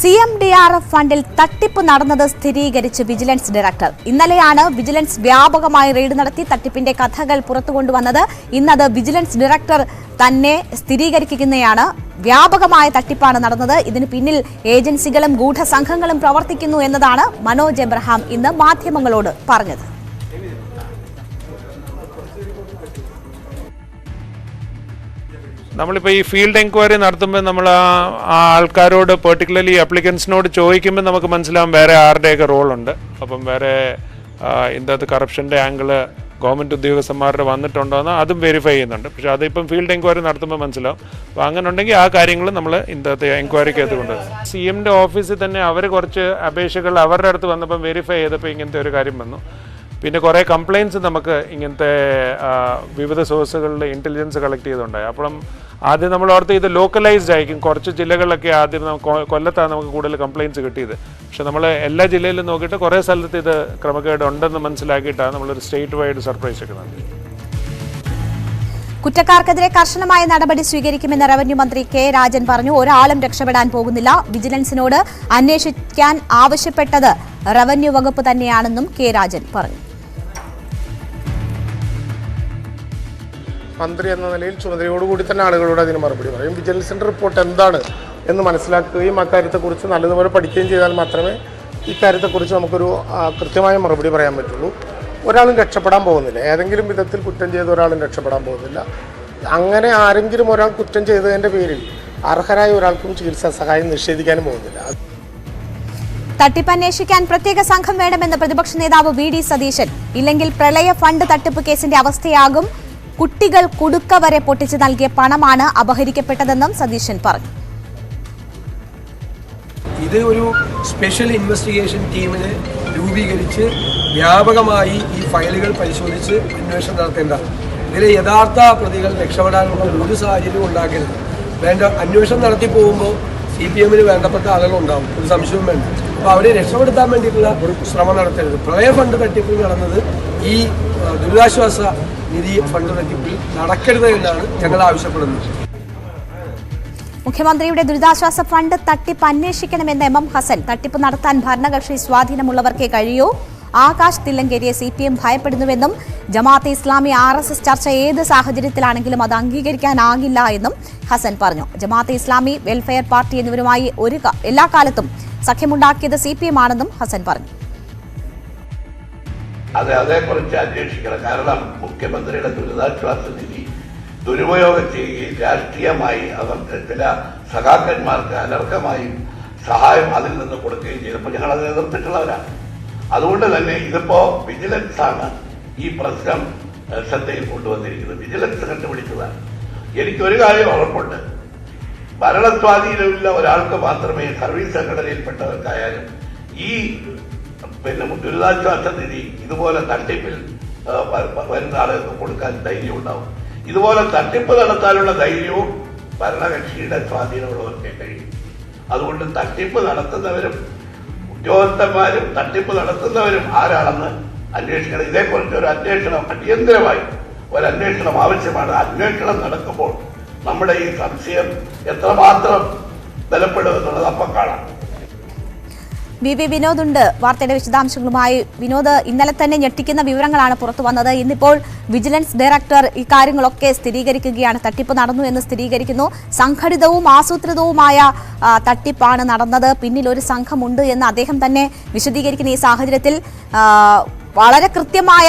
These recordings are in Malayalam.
CMDRF ഫണ്ടിൽ തട്ടിപ്പ് നടന്നത് സ്ഥിരീകരിച്ച് വിജിലൻസ് ഡയറക്ടർ. ഇന്നലെയാണ് വിജിലൻസ് വ്യാപകമായി റെയ്ഡ് നടത്തി തട്ടിപ്പിന്റെ കഥകൾ പുറത്തുകൊണ്ടുവന്നത്. ഇന്നത് വിജിലൻസ് ഡയറക്ടർ തന്നെ സ്ഥിരീകരിക്കുകയാണ്. വ്യാപകമായ തട്ടിപ്പാണ് നടന്നത്. ഇതിന് പിന്നിൽ ഏജൻസികളും ഗൂഢസംഘങ്ങളും പ്രവർത്തിക്കുന്നു എന്നതാണ് മനോജ് എബ്രഹാം ഇന്ന് മാധ്യമങ്ങളോട് പറഞ്ഞത്. നമ്മളിപ്പോൾ ഈ ഫീൽഡ് എൻക്വയറി നടത്തുമ്പോൾ നമ്മൾ ആ ആൾക്കാരോട് പെർട്ടിക്കുലർലി അപ്ലിക്കൻസിനോട് ചോദിക്കുമ്പോൾ നമുക്ക് മനസ്സിലാവും വേറെ ആരുടെയൊക്കെ റോളുണ്ട്. അപ്പം വേറെ ഇതിനകത്ത് കറപ്ഷൻ്റെ ആംഗിള് ഗവൺമെൻറ് ഉദ്യോഗസ്ഥന്മാരുടെ വന്നിട്ടുണ്ടോ എന്ന് അതും വെരിഫൈ ചെയ്യുന്നുണ്ട്. പക്ഷേ അതിപ്പം ഫീൽഡ് എൻക്വയറി നടത്തുമ്പോൾ മനസ്സിലാവും. അപ്പോൾ അങ്ങനെ ഉണ്ടെങ്കിൽ ആ കാര്യങ്ങൾ നമ്മൾ ഇന്നത്തെ എൻക്വയറിക്കകത്ത് കൊണ്ടുവരും. CMൻ്റെ ഓഫീസിൽ തന്നെ അവർ കുറച്ച് അപേക്ഷകൾ അവരുടെ അടുത്ത് വന്നപ്പം വെരിഫൈ ചെയ്തപ്പോൾ ഇങ്ങനത്തെ ഒരു കാര്യം വന്നു. പിന്നെ കുറേ കംപ്ലയിൻറ്റ്സ് നമുക്ക് ഇങ്ങനത്തെ വിവിധ സോഴ്സുകളിൽ ഇൻ്റലിജൻസ് കളക്ട് ചെയ്തുണ്ടായി. അപ്പം ആദ്യം നമ്മൾ ഓർത്ത് ഇത് ലോക്കലൈസ്ഡ് ആയിരിക്കും. കുറച്ച് ജില്ലകളിലൊക്കെ ആദ്യം കൊല്ലത്താണ് നമുക്ക് കൂടുതൽ കംപ്ലയിൻറ്റ്സ് കിട്ടിയത്. പക്ഷെ നമ്മൾ എല്ലാ ജില്ലയിലും നോക്കിയിട്ട് കുറേ സ്ഥലത്ത് ഇത് ക്രമക്കേട് ഉണ്ടെന്ന് മനസ്സിലാക്കിയിട്ടാണ് നമ്മളൊരു സ്റ്റേറ്റ് വൈഡ് സർപ്രൈസ് ഒക്കെ നടത്തി. കുറ്റക്കാർക്കെതിരെ കർശനമായ നടപടി സ്വീകരിക്കുമെന്ന് റവന്യൂ മന്ത്രി കെ രാജൻ പറഞ്ഞു. ഒരാളും രക്ഷപ്പെടാൻ പോകുന്നില്ല. വിജിലൻസിനോട് അന്വേഷിക്കാൻ ആവശ്യപ്പെട്ടത് റവന്യൂ വകുപ്പ് തന്നെയാണെന്നും കെ രാജൻ പറഞ്ഞു. മന്ത്രി എന്ന നിലയിൽ ചുമതലയോടുകൂടി തന്നെ ആളുകളോട് അതിന് മറുപടി പറയും. വിജിലൻസിൻ്റെ റിപ്പോർട്ട് എന്താണ് എന്ന് മനസ്സിലാക്കുകയും അക്കാര്യത്തെക്കുറിച്ച് നല്ലതുപോലെ പഠിക്കുകയും ചെയ്താൽ മാത്രമേ ഇക്കാര്യത്തെക്കുറിച്ച് നമുക്കൊരു കൃത്യമായ മറുപടി പറയാൻ പറ്റുള്ളൂ. ഒരാളും രക്ഷപ്പെടാൻ പോകുന്നില്ല. ഏതെങ്കിലും വിധത്തിൽ കുറ്റം ചെയ്ത ഒരാളും രക്ഷപ്പെടാൻ പോകുന്നില്ല. അങ്ങനെ ആരെങ്കിലും ഒരാൾ കുറ്റം ചെയ്തതിൻ്റെ പേരിൽ അർഹരായ ഒരാൾക്കും ചികിത്സാ സഹായം നിഷേധിക്കാനും പോകുന്നില്ല. തട്ടിപ്പ് അന്വേഷിക്കാൻ പ്രത്യേക സംഘം വേണമെന്ന് പ്രതിപക്ഷ നേതാവ് VD സതീശൻ. ഇല്ലെങ്കിൽ പ്രളയ ഫണ്ട് തട്ടിപ്പ് കേസിന്റെ അവസ്ഥയാകും. കുട്ടികൾ കുടുക്ക വരെ പൊട്ടിച്ചു നൽകിയ പണമാണ് അപഹരിക്കപ്പെട്ടതെന്നും സതീശൻ പറഞ്ഞു. ഇത് ഒരു സ്പെഷ്യൽ ഇൻവെസ്റ്റിഗേഷൻ ടീമിനെ രൂപീകരിച്ച് വ്യാപകമായി ഈ ഫയലുകൾ പരിശോധിച്ച് അന്വേഷണം നടത്തേണ്ടതാണ്. ഇതിലെ യഥാർത്ഥ പ്രതികൾ രക്ഷപ്പെടാനുള്ള ഒരു സാഹചര്യവും ഉണ്ടാക്കരുത്. വേണ്ട അന്വേഷണം നടത്തി പോകുമ്പോൾ CPMന് വേണ്ടപ്പെട്ട ആളുകളുണ്ടാവും, ഒരു സംശയവും വേണ്ട. അപ്പോൾ അവരെ രക്ഷപ്പെടുത്താൻ വേണ്ടിയിട്ടുള്ള ശ്രമം നടത്തരുത്. പ്രളയ ഫണ്ട് തട്ടിപ്പിൽ നടന്നത് ഈ ദുരിതാശ്വാസ നിധി ഫണ്ട് തട്ടിപ്പിൽ നടക്കരുത് എന്നാണ് ഞങ്ങൾ ആവശ്യപ്പെടുന്നത്. മുഖ്യമന്ത്രിയുടെ ദുരിതാശ്വാസ ഫണ്ട് തട്ടിപ്പ് അന്വേഷിക്കണമെന്ന് MM ഹസൻ. തട്ടിപ്പ് നടത്താൻ ഭരണകക്ഷി സ്വാധീനമുള്ളവർക്കേ കഴിയൂ. ആകാശ് തില്ലങ്കേരിയെ CPM ഭയപ്പെടുന്നുവെന്നും ജമാഅത്തെ ഇസ്ലാമി RSS ചർച്ച ഏത് സാഹചര്യത്തിലാണെങ്കിലും അത് അംഗീകരിക്കാനാകില്ല എന്നും ഹസൻ പറഞ്ഞു. ജമാഅത്തെ ഇസ്ലാമി, വെൽഫെയർ പാർട്ടി എന്നിവരുമായി എല്ലാ കാലത്തും സഖ്യമുണ്ടാക്കിയത് CPM ആണെന്നും ഹസൻ പറഞ്ഞു. അതേക്കുറിച്ച് അന്വേഷിക്കണം. കാരണം മുഖ്യമന്ത്രിയുടെ ദുരിതാശ്വാസ നിധി ദുരുപയോഗം ചെയ്യുകയും രാഷ്ട്രീയമായി അവർക്ക് ചില സഖാക്കന്മാർക്ക് അനർഹമായും സഹായം അതിൽ നിന്ന് കൊടുക്കുകയും ചെയ്തപ്പോൾ ഞങ്ങൾ അത് എതിർത്തിട്ടുള്ളവരാണ്. അതുകൊണ്ട് തന്നെ ഇതിപ്പോ വിജിലൻസ് ആണ് ഈ പ്രശ്നം ശ്രദ്ധയിൽ കൊണ്ടുവന്നിരിക്കുന്നത്. വിജിലൻസ് കണ്ടുപിടിച്ചതാണ്. എനിക്കൊരു കാര്യം ഉറപ്പുണ്ട്, ഭരണസ്വാധീനമില്ല ഒരാൾക്ക് മാത്രമേ സർവീസ് സംഘടനയിൽപ്പെട്ടവർക്കായാലും ഈ ദുരിതാശ്വാസ നിധി ഇതുപോലെ തട്ടിപ്പിൽ വരുന്ന ആളുകൾക്ക് കൊടുക്കാൻ ധൈര്യം ഉണ്ടാവും. ഇതുപോലെ തട്ടിപ്പ് നടത്താനുള്ള ധൈര്യവും ഭരണകക്ഷിയുടെ സ്വാധീനമുള്ളവർക്കേ കഴിയും. അതുകൊണ്ട് തട്ടിപ്പ് നടത്തുന്നവരും ഉദ്യോഗസ്ഥന്മാരും തട്ടിപ്പ് നടത്തുന്നവരും ആരാണെന്ന് അന്വേഷിക്കണം. ഇതേക്കുറിച്ച് ഒരു അന്വേഷണം, അടിയന്തരമായി ഒരു അന്വേഷണം ആവശ്യമാണ്. അന്വേഷണം നടക്കുമ്പോൾ നമ്മുടെ ഈ സംശയം എത്രമാത്രം ബലപ്പെടുമെന്നുള്ളത് അപ്പം കാണാം. VV വിനോദ് ഉണ്ട് വാർത്തയുടെ വിശദാംശങ്ങളുമായി. വിനോദ്, ഇന്നലെ തന്നെ ഞെട്ടിക്കുന്ന വിവരങ്ങളാണ് പുറത്തു വന്നത്. ഇന്നിപ്പോൾ വിജിലൻസ് ഡയറക്ടർ ഇക്കാര്യങ്ങളൊക്കെ സ്ഥിരീകരിക്കുകയാണ്. തട്ടിപ്പ് നടന്നു എന്ന് സ്ഥിരീകരിക്കുന്നു. സംഘടിതവും ആസൂത്രിതവുമായ തട്ടിപ്പാണ് നടന്നത്, പിന്നിൽ ഒരു സംഘമുണ്ട് എന്ന് അദ്ദേഹം തന്നെ വിശദീകരിക്കുന്ന ഈ സാഹചര്യത്തിൽ വളരെ കൃത്യമായ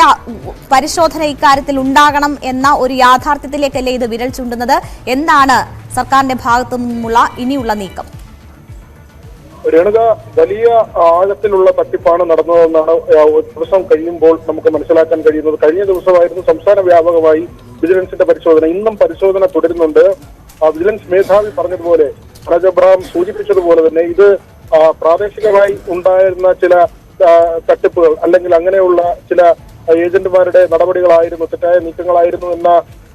പരിശോധന ഇക്കാര്യത്തിൽ ഉണ്ടാകണം എന്ന ഒരു യാഥാർത്ഥ്യത്തിലേക്കല്ലേ ഇത് വിരൽ ചൂണ്ടുന്നത്? എന്താണ് സർക്കാരിന്റെ ഭാഗത്തു നിന്നുമുള്ള ഇനിയുള്ള നീക്കം? രേണുക, വലിയ ആഴത്തിലുള്ള തട്ടിപ്പാണ് നടന്നതെന്നാണ് ഒരു ദിവസം കഴിയുമ്പോൾ നമുക്ക് മനസ്സിലാക്കാൻ കഴിയുന്നത്. കഴിഞ്ഞ ദിവസമായിരുന്നു സംസ്ഥാന വ്യാപകമായി വിജിലൻസിന്റെ പരിശോധന. ഇന്നും പരിശോധന തുടരുന്നുണ്ട്. വിജിലൻസ് മേധാവി പറഞ്ഞതുപോലെ, മനോജ് എബ്രഹാം സൂചിപ്പിച്ചതുപോലെ തന്നെ ഇത് പ്രാദേശികമായി ഉണ്ടായിരുന്ന ചില തട്ടിപ്പുകൾ അല്ലെങ്കിൽ അങ്ങനെയുള്ള ചില ഏജന്റുമാരുടെ നടപടികളായിരുന്നു, തെറ്റായ നീക്കങ്ങളായിരുന്നു എന്ന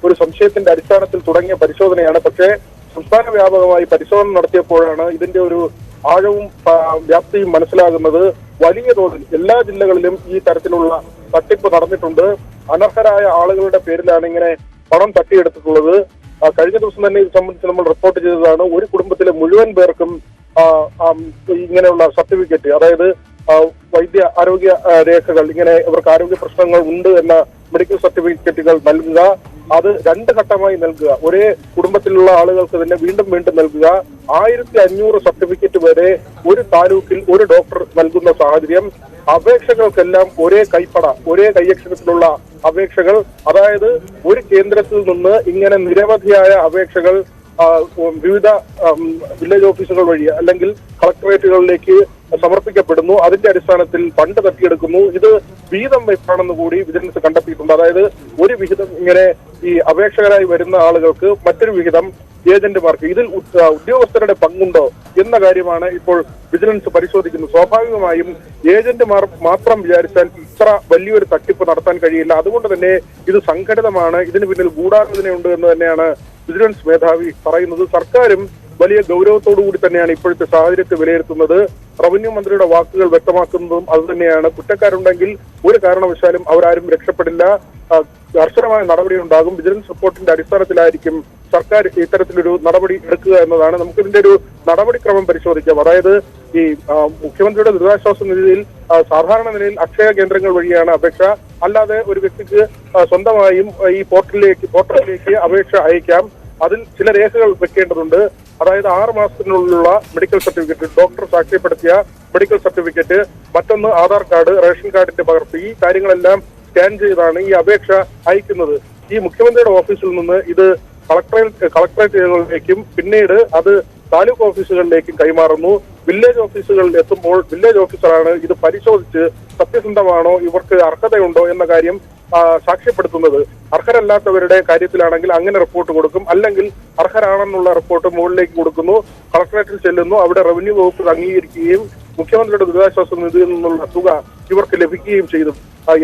ഒരു സംശയത്തിന്റെ അടിസ്ഥാനത്തിൽ തുടങ്ങിയ പരിശോധനയാണ്. പക്ഷേ സംസ്ഥാന വ്യാപകമായി പരിശോധന നടത്തിയപ്പോഴാണ് ഇതിന്റെ ഒരു ആഴവും വ്യാപ്തിയും മനസ്സിലാകുന്നത്. വലിയ തോതിൽ എല്ലാ ജില്ലകളിലും ഈ തരത്തിലുള്ള തട്ടിപ്പ് നടന്നിട്ടുണ്ട്. അനർഹരായ ആളുകളുടെ പേരിലാണ് ഇങ്ങനെ പണം തട്ടിയെടുത്തിട്ടുള്ളത്. കഴിഞ്ഞ ദിവസം തന്നെ ഇത് സംബന്ധിച്ച് നമ്മൾ റിപ്പോർട്ട് ചെയ്തതാണ്. ഒരു കുടുംബത്തിലെ മുഴുവൻ പേർക്കും ഇങ്ങനെയുള്ള സർട്ടിഫിക്കറ്റ്, അതായത് വൈദ്യ ആരോഗ്യ രേഖകൾ, ഇങ്ങനെ ഇവർക്ക് ആരോഗ്യ പ്രശ്നങ്ങൾ ഉണ്ട് എന്ന മെഡിക്കൽ സർട്ടിഫിക്കറ്റുകൾ നൽകുക. അത് 2 ഘട്ടമായി നൽകുക. ഒരേ കുടുംബത്തിലുള്ള ആളുകൾക്ക് തന്നെ വീണ്ടും വീണ്ടും നൽകുക. 1500 സർട്ടിഫിക്കറ്റ് വരെ ഒരു താലൂക്കിൽ ഒരു ഡോക്ടർ നൽകുന്ന സാഹചര്യം. അപേക്ഷകൾക്കെല്ലാം ഒരേ കൈപ്പട, ഒരേ കൈയക്ഷരത്തിലുള്ള അപേക്ഷകൾ. അതായത് ഒരു കേന്ദ്രത്തിൽ നിന്ന് ഇങ്ങനെ നിരവധിയായ അപേക്ഷകൾ വിവിധ വില്ലേജ് ഓഫീസുകൾ വഴി അല്ലെങ്കിൽ കളക്ടറേറ്റുകളിലേക്ക് സമർപ്പിക്കപ്പെടുന്നു. അതിന്റെ അടിസ്ഥാനത്തിൽ ഫണ്ട് തട്ടിയെടുക്കുന്നു. ഇത് വീതം വെപ്പാണെന്ന് കൂടി വിജിലൻസ് കണ്ടെത്തിയിട്ടുണ്ട്. അതായത് ഒരു വിഹിതം ഇങ്ങനെ ഈ അപേക്ഷകരായി വരുന്ന ആളുകൾക്ക്, മറ്റൊരു വിഹിതം ഏജന്റുമാർക്ക്. ഇതിൽ ഉദ്യോഗസ്ഥരുടെ പങ്കുണ്ടോ എന്ന കാര്യമാണ് ഇപ്പോൾ വിജിലൻസ് പരിശോധിക്കുന്നത്. സ്വാഭാവികമായും ഏജന്റുമാർ മാത്രം വിചാരിച്ചാൽ ഇത്ര വലിയൊരു തട്ടിപ്പ് നടത്താൻ കഴിയില്ല. അതുകൊണ്ട് തന്നെ ഇത് സംഘടിതമാണ്, ഇതിന് പിന്നിൽ ഗൂഢാലോചനയുണ്ട് എന്ന് തന്നെയാണ് വിജിലൻസ് മേധാവി പറയുന്നത്. സർക്കാരും വലിയ ഗൗരവത്തോടു കൂടി തന്നെയാണ് ഇപ്പോഴത്തെ സാഹചര്യത്തെ വിലയിരുത്തുന്നത്. റവന്യൂ മന്ത്രിയുടെ വാക്കുകൾ വ്യക്തമാക്കുന്നതും അതുതന്നെയാണ്. കുറ്റക്കാരുണ്ടെങ്കിൽ ഒരു കാരണവശാലും അവരാരും രക്ഷപ്പെടില്ല, കർശനമായ നടപടി ഉണ്ടാകും. വിജിലൻസ് റിപ്പോർട്ടിന്റെ അടിസ്ഥാനത്തിലായിരിക്കും സർക്കാർ ഇത്തരത്തിലൊരു നടപടി എടുക്കുക എന്നതാണ്. നമുക്കിതിന്റെ ഒരു നടപടിക്രമം പരിശോധിക്കാം. അതായത് ഈ മുഖ്യമന്ത്രിയുടെ ദുരിതാശ്വാസ നിധിയിൽ സാധാരണ നിലയിൽ അക്ഷയ കേന്ദ്രങ്ങൾ വഴിയാണ് അപേക്ഷ. അല്ലാതെ ഒരു വ്യക്തിക്ക് സ്വന്തമായും ഈ പോർട്ടലിലേക്ക് അപേക്ഷ അയക്കാം. അതിൽ ചില രേഖകൾ വെക്കേണ്ടതുണ്ട്. അതായത് 6 മാസത്തിനുള്ളിലുള്ള മെഡിക്കൽ സർട്ടിഫിക്കറ്റ്, ഡോക്ടർ സാക്ഷ്യപ്പെടുത്തിയ മെഡിക്കൽ സർട്ടിഫിക്കറ്റ്, മറ്റൊന്ന് ആധാർ കാർഡ്, റേഷൻ കാർഡിന്റെ പകർപ്പ്. ഈ കാര്യങ്ങളെല്ലാം സ്കാൻ ചെയ്താണ് ഈ അപേക്ഷ അയക്കുന്നത്. ഈ മുഖ്യമന്ത്രിയുടെ ഓഫീസിൽ നിന്ന് ഇത് കളക്ടറേറ്റുകളിലേക്കും പിന്നീട് അത് താലൂക്ക് ഓഫീസുകളിലേക്കും കൈമാറുന്നു. വില്ലേജ് ഓഫീസുകളിൽ എത്തുമ്പോൾ വില്ലേജ് ഓഫീസറാണ് ഇത് പരിശോധിച്ച് സത്യസന്ധമാണോ, ഇവർക്ക് അർഹതയുണ്ടോ എന്ന കാര്യം സാക്ഷ്യപ്പെടുത്തുന്നത്. അർഹരല്ലാത്തവരുടെ കാര്യത്തിലാണെങ്കിൽ അങ്ങനെ റിപ്പോർട്ട് കൊടുക്കും. അല്ലെങ്കിൽ അർഹരാണെന്നുള്ള റിപ്പോർട്ട് മുകളിലേക്ക് കൊടുക്കുന്നു, കളക്ടറേറ്റിൽ ചെല്ലുന്നു. അവിടെ റവന്യൂ വകുപ്പ് അംഗീകരിക്കുകയും മുഖ്യമന്ത്രിയുടെ ദുരിതാശ്വാസ നിധിയിൽ നിന്നുള്ള തുക ഇവർക്ക് ലഭിക്കുകയും ചെയ്തു.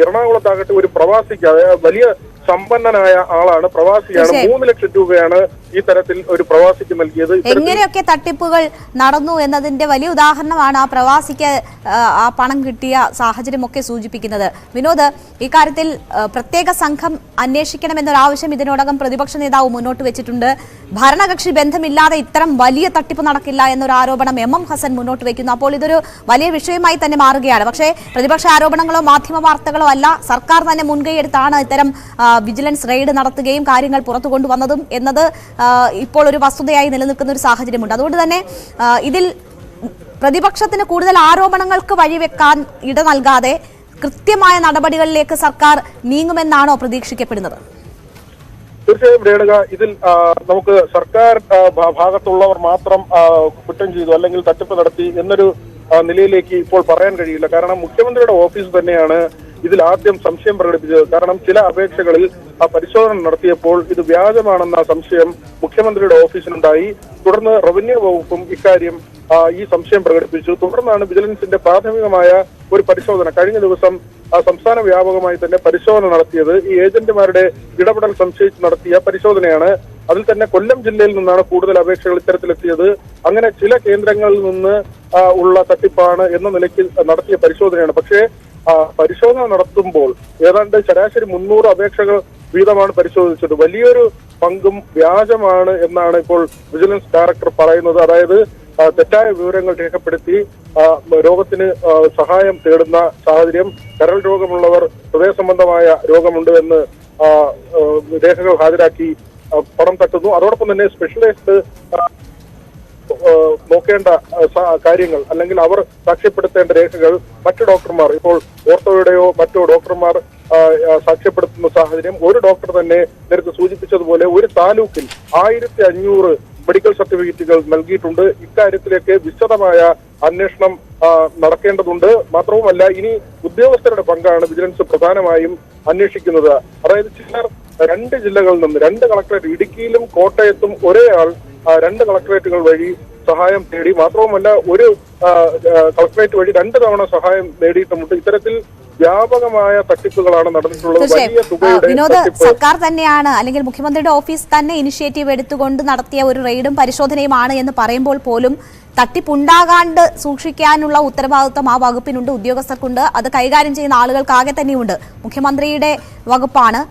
എറണാകുളത്താകട്ടെ ഒരു പ്രവാസിക്ക്, വലിയ സമ്പന്നനായ ആളാണ്, പ്രവാസിയാണ്, 3 ലക്ഷം രൂപയാണ് ഈ തരത്തിൽ ഒരു പ്രവാസിക്ക് നൽകിയത്. എങ്ങനെയൊക്കെ തട്ടിപ്പുകൾ നടന്നു എന്നതിന്റെ വലിയ ഉദാഹരണമാണ് ആ പ്രവാസിക്ക് ആ പണം കിട്ടിയ സാഹചര്യമൊക്കെ സൂചിപ്പിക്കുന്നത്. വിനോദ്, ഇക്കാര്യത്തിൽ പ്രത്യേക സംഘം അന്വേഷിക്കണമെന്നൊരാവശ്യം ഇതിനോടകം പ്രതിപക്ഷ നേതാവ് മുന്നോട്ട് വെച്ചിട്ടുണ്ട്. ഭരണകക്ഷി ബന്ധമില്ലാതെ ഇത്തരം വലിയ തട്ടിപ്പ് നടക്കില്ല എന്നൊരു ആരോപണം എം ഹസൻ മുന്നോട്ട് വയ്ക്കുന്നു. അപ്പോൾ ഇതൊരു വലിയ വിഷയമായി തന്നെ മാറുകയാണ്. പക്ഷേ പ്രതിപക്ഷ ആരോപണങ്ങളോ മാധ്യമ വാർത്തകളോ അല്ല, സർക്കാർ തന്നെ മുൻകൈയെടുത്താണ് ഇത്തരം വിജിലൻസ് റെയ്ഡ് നടത്തുകയും കാര്യങ്ങൾ പുറത്തു കൊണ്ടുവന്നതും എന്നത് ഇപ്പോൾ ഒരു വസ്തുതയായി നിലനിൽക്കുന്ന ഒരു സാഹചര്യമുണ്ട്. അതുകൊണ്ട് തന്നെ ഇതിൽ പ്രതിപക്ഷത്തിന് കൂടുതൽ ആരോപണങ്ങൾക്ക് വഴിവെക്കാൻ ഇട നൽകാതെ കൃത്യമായ നടപടികളിലേക്ക് സർക്കാർ നീങ്ങുമെന്നാണോ പ്രതീക്ഷിക്കപ്പെടുന്നത്? തീർച്ചയായും രേണുക, ഇതിൽ നമുക്ക് സർക്കാർ ഭാഗത്തുള്ളവർ മാത്രം കുറ്റം ചെയ്തു അല്ലെങ്കിൽ തട്ടിപ്പ് നടത്തി എന്നൊരു നിലയിലേക്ക് ഇപ്പോൾ പറയാൻ കഴിയില്ല. കാരണം മുഖ്യമന്ത്രിയുടെ ഓഫീസ് തന്നെയാണ് ഇതിൽ ആദ്യം സംശയം പ്രകടിപ്പിച്ചത്. കാരണം ചില അപേക്ഷകളിൽ പരിശോധന നടത്തിയപ്പോൾ ഇത് വ്യാജമാണെന്ന സംശയം മുഖ്യമന്ത്രിയുടെ ഓഫീസിനുണ്ടായി. തുടർന്ന് റവന്യൂ വകുപ്പും ഇക്കാര്യം ഈ സംശയം പ്രകടിപ്പിച്ചു. തുടർന്നാണ് വിജിലൻസിന്റെ പ്രാഥമികമായ ഒരു പരിശോധന കഴിഞ്ഞ ദിവസം സംസ്ഥാന വ്യാപകമായി തന്നെ പരിശോധന നടത്തിയത്. ഈ ഏജന്റുമാരുടെ ഇടപെടൽ സംശയിച്ച് നടത്തിയ പരിശോധനയാണ്. അതിൽ തന്നെ കൊല്ലം ജില്ലയിൽ നിന്നാണ് കൂടുതൽ അപേക്ഷകൾ ഇത്തരത്തിലെത്തിയത്. അങ്ങനെ ചില കേന്ദ്രങ്ങളിൽ നിന്ന് ഉള്ള തട്ടിപ്പാണ് എന്ന നിലയ്ക്ക് നടത്തിയ പരിശോധനയാണ്. പക്ഷേ പരിശോധന നടത്തുമ്പോൾ ഏതാണ്ട് ശരാശരി 300 അപേക്ഷകൾ വീതമാണ് പരിശോധിച്ചത്. വലിയൊരു പങ്കും വ്യാജമാണ് എന്നാണ് ഇപ്പോൾ വിജിലൻസ് ഡയറക്ടർ പറയുന്നത്. അതായത് തെറ്റായ വിവരങ്ങൾ രേഖപ്പെടുത്തി രോഗത്തിന് സഹായം തേടുന്ന സാഹചര്യം, കരൾ രോഗമുള്ളവർ ഹൃദയ സംബന്ധമായ രോഗമുണ്ട് എന്ന് രേഖകൾ ഹാജരാക്കി പണം തട്ടുന്നു. അതോടൊപ്പം തന്നെ സ്പെഷ്യലൈസ്ഡ് നോക്കേണ്ട കാര്യങ്ങൾ അല്ലെങ്കിൽ അവർ സാക്ഷ്യപ്പെടുത്തേണ്ട രേഖകൾ മറ്റു ഡോക്ടർമാർ, ഇപ്പോൾ ഓർത്തോയുടെയോ മറ്റോ ഡോക്ടർമാർ സാക്ഷ്യപ്പെടുത്തുന്ന സാഹചര്യം. ഒരു ഡോക്ടർ തന്നെ നേരത്തെ സൂചിപ്പിച്ചതുപോലെ ഒരു താലൂക്കിൽ 1500 മെഡിക്കൽ സർട്ടിഫിക്കറ്റുകൾ നൽകിയിട്ടുണ്ട്. ഇക്കാര്യത്തിലേക്ക് വിശദമായ അന്വേഷണം നടക്കേണ്ടതുണ്ട്. മാത്രവുമല്ല, ഇനി ഉദ്യോഗസ്ഥരുടെ പങ്കാണ് വിജിലൻസ് പ്രധാനമായും അന്വേഷിക്കുന്നത്. അതായത് ചിലർ 2 ജില്ലകളിൽ നിന്ന് 2 കളക്ടറേറ്റ്, ഇടുക്കിയിലും കോട്ടയത്തും ഒരേ ആൾ 2 കളക്ടറേറ്റുകൾ വഴി സഹായം തേടി. മാത്രവുമല്ല, ഒരു കളക്ടറേറ്റ് വഴി 2 തവണ സഹായം നേടിയിട്ടുമുണ്ട്. ഇത്തരത്തിൽ വ്യാപകമായ തട്ടിപ്പുകളാണ് നടന്നിട്ടുള്ളത്. വലിയ തുകയുടെ വിനോദ്, സർക്കാർ തന്നെയാണ് അല്ലെങ്കിൽ മുഖ്യമന്ത്രിയുടെ ഓഫീസ് തന്നെ ഇനിഷ്യേറ്റീവ് എടുത്തുകൊണ്ട് നടത്തിയ ഒരു റെയ്ഡും പരിശോധനയുമാണ് എന്ന് പറയുമ്പോൾ പോലും തട്ടിപ്പുണ്ടാകാണ്ട് സൂക്ഷിക്കാനുള്ള ഉത്തരവാദിത്വം ആ വകുപ്പിനുണ്ട്, ഉദ്യോഗസ്ഥർക്കുണ്ട്. അത് കൈകാര്യം ചെയ്യുന്ന ആളുകൾക്ക് ആകെ തന്നെയുണ്ട്. മുഖ്യമന്ത്രിയുടെ വകുപ്പാണ്.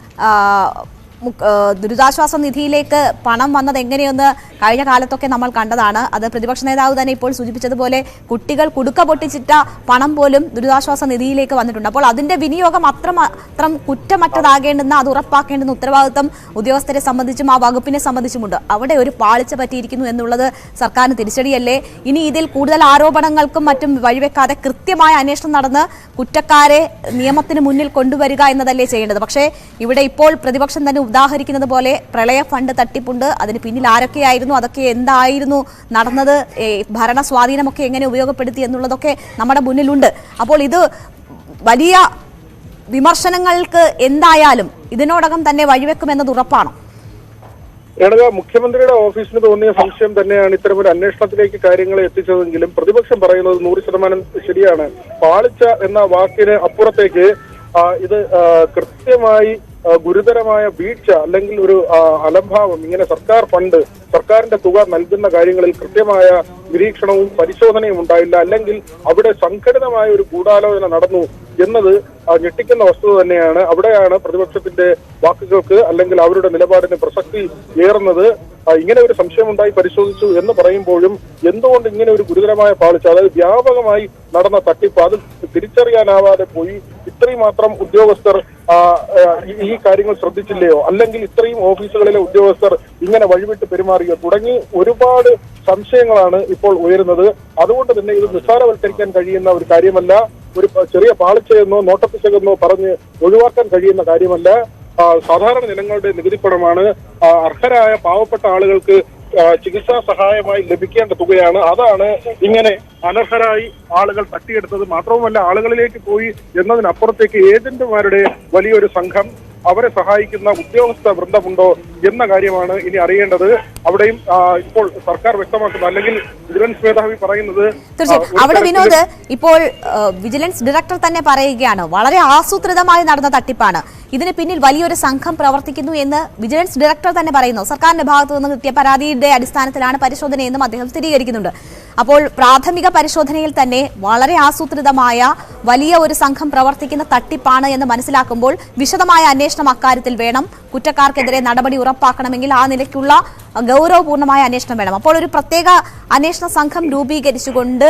ദുരിതാശ്വാസ നിധിയിലേക്ക് പണം വന്നത് എങ്ങനെയെന്ന് കഴിഞ്ഞ കാലത്തൊക്കെ നമ്മൾ കണ്ടതാണ്. അത് പ്രതിപക്ഷ നേതാവ് തന്നെ ഇപ്പോൾ സൂചിപ്പിച്ചതുപോലെ കുട്ടികൾ കുടുക്ക പൊട്ടിച്ചിട്ട പണം പോലും ദുരിതാശ്വാസ നിധിയിലേക്ക് വന്നിട്ടുണ്ട്. അപ്പോൾ അതിന്റെ വിനിയോഗം അത്രമാത്രം കുറ്റമറ്റതാകേണ്ടുന്ന, അത് ഉറപ്പാക്കേണ്ടുന്ന ഉത്തരവാദിത്തം ഉദ്യോഗസ്ഥരെ സംബന്ധിച്ചും ആ വകുപ്പിനെ സംബന്ധിച്ചുമുണ്ട്. അവിടെ ഒരു പാളിച്ച പറ്റിയിരിക്കുന്നു എന്നുള്ളത് സർക്കാരിന് തിരിച്ചടിയല്ലേ? ഇനി ഇതിൽ കൂടുതൽ ആരോപണങ്ങൾക്കും മറ്റും വഴിവെക്കാതെ കൃത്യമായ അന്വേഷണം നടന്ന് കുറ്റക്കാരെ നിയമത്തിന് മുന്നിൽ കൊണ്ടുവരിക എന്നതല്ലേ ചെയ്യേണ്ടത്? പക്ഷേ ഇവിടെ ഇപ്പോൾ പ്രതിപക്ഷം തന്നെ ഉദാഹരിക്കുന്നത് പോലെ പ്രളയ ഫണ്ട് തട്ടിപ്പുണ്ട്, അതിന് പിന്നിൽ ആരൊക്കെയായിരുന്നു, അതൊക്കെ എന്തായിരുന്നു നടന്നത്, ഭരണ സ്വാധീനമൊക്കെ എങ്ങനെ ഉപയോഗപ്പെടുത്തി എന്നുള്ളതൊക്കെ നമ്മുടെ മുന്നിലുണ്ട്. അപ്പോൾ ഇത് വലിയ വിമർശനങ്ങൾക്ക് എന്തായാലും ഇതിനോടകം തന്നെ വഴിവെക്കുമെന്നത് ഉറപ്പാണ്. മുഖ്യമന്ത്രിയുടെ ഓഫീസിന് തോന്നിയ സംശയം തന്നെയാണ് ഇത്തരമൊരു അന്വേഷണത്തിലേക്ക് കാര്യങ്ങളെ എത്തിച്ചതെങ്കിലും പ്രതിപക്ഷം പറയുന്നത് 100% ശരിയാണ്. പാളിച്ച എന്ന വാക്കിന് അപ്പുറത്തേക്ക് ഇത് കൃത്യമായി ഗുരുതരമായ വീഴ്ച അല്ലെങ്കിൽ ഒരു അലംഭാവം, ഇങ്ങനെ സർക്കാർ ഫണ്ട്, സർക്കാരിന്റെ തുക നൽകുന്ന കാര്യങ്ങളിൽ കൃത്യമായ നിരീക്ഷണവും പരിശോധനയും ഉണ്ടായില്ല, അല്ലെങ്കിൽ അവിടെ സംഘടിതമായ ഒരു ഗൂഢാലോചന നടന്നു എന്നത് ഞെട്ടിക്കുന്ന വസ്തുത തന്നെയാണ്. അവിടെയാണ് പ്രതിപക്ഷത്തിന്റെ വാക്കുകൾക്ക് അല്ലെങ്കിൽ അവരുടെ നിലപാടിന് പ്രസക്തി ഏറുന്നത്. ഇങ്ങനെ ഒരു സംശയമുണ്ടായി പരിശോധിച്ചു എന്ന് പറയുമ്പോഴും എന്തുകൊണ്ട് ഇങ്ങനെ ഒരു ഗുരുതരമായ പാളിച്ച, അതായത് വ്യാപകമായി നടന്ന തട്ടിപ്പ്, അത് തിരിച്ചറിയാനാവാതെ പോയി? ഇത്രയും മാത്രം ഉദ്യോഗസ്ഥർ ഈ കാര്യങ്ങൾ ശ്രദ്ധിച്ചില്ലയോ, അല്ലെങ്കിൽ ഇത്രയും ഓഫീസുകളിലെ ഉദ്യോഗസ്ഥർ ഇങ്ങനെ വഴിവിട്ട് പെരുമാറിയോ, തുടങ്ങി ഒരുപാട് സംശയങ്ങളാണ് ഇപ്പോൾ ഉയരുന്നത്. അതുകൊണ്ട് തന്നെ ഇത് നിസ്സാരവൽക്കരിക്കാൻ കഴിയുന്ന ഒരു കാര്യമല്ല, ഒരു ചെറിയ പാളിച്ചയെന്നോ നോട്ടപ്പിശകെന്നോ പറഞ്ഞ് ഒഴിവാക്കാൻ കഴിയുന്ന കാര്യമല്ല. സാധാരണ ജനങ്ങളുടെ നികുതിപ്പണമാണ്. അർഹരായ പാവപ്പെട്ട ആളുകൾക്ക് ചികിത്സാ സഹായമായി ലഭിക്കേണ്ട തുകയാണ്. അതാണ് ഇങ്ങനെ അനർഹരായി ആളുകൾ തട്ടിയെടുത്തത്. മാത്രവുമല്ല, ആളുകളിലേക്ക് പോയി എന്നതിനപ്പുറത്തേക്ക് ഏജന്റുമാരുടെ വലിയൊരു സംഘം, അവരെ സഹായിക്കുന്ന ഉദ്യോഗസ്ഥ വൃന്ദമുണ്ടോ എന്ന കാര്യമാണ് ഇനി അറിയേണ്ടത്. അവിടെയും ഇപ്പോൾ സർക്കാർ വ്യക്തമാക്കുന്നത്, അല്ലെങ്കിൽ വിജിലൻസ് മേധാവി പറയുന്നത്, തീർച്ചയായും അവിടെ വിനോദ്, ഇപ്പോൾ വിജിലൻസ് ഡയറക്ടർ തന്നെ പറയുകയാണ് വളരെ ആസൂത്രിതമായി നടന്ന തട്ടിപ്പാണ്, ഇതിന് പിന്നിൽ വലിയൊരു സംഘം പ്രവർത്തിക്കുന്നു എന്ന് വിജിലൻസ് ഡയറക്ടർ തന്നെ പറയുന്നു. സർക്കാരിന്റെ ഭാഗത്തു നിന്ന് കിട്ടിയ പരാതിയുടെ അടിസ്ഥാനത്തിലാണ് പരിശോധനയെന്നും അദ്ദേഹം സ്ഥിരീകരിക്കുന്നുണ്ട്. അപ്പോൾ പ്രാഥമിക പരിശോധനയിൽ തന്നെ വളരെ ആസൂത്രിതമായ വലിയ ഒരു സംഘം പ്രവർത്തിക്കുന്ന തട്ടിപ്പാണ് എന്ന് മനസ്സിലാക്കുമ്പോൾ വിശദമായ അന്വേഷണം അക്കാര്യത്തിൽ വേണം. കുറ്റക്കാർക്കെതിരെ നടപടി ഉറപ്പാക്കണമെങ്കിൽ ആ നിലയ്ക്കുള്ള ഗൗരവപൂർണമായ അന്വേഷണം വേണം. അപ്പോൾ ഒരു പ്രത്യേക അന്വേഷണ സംഘം രൂപീകരിച്ചുകൊണ്ട്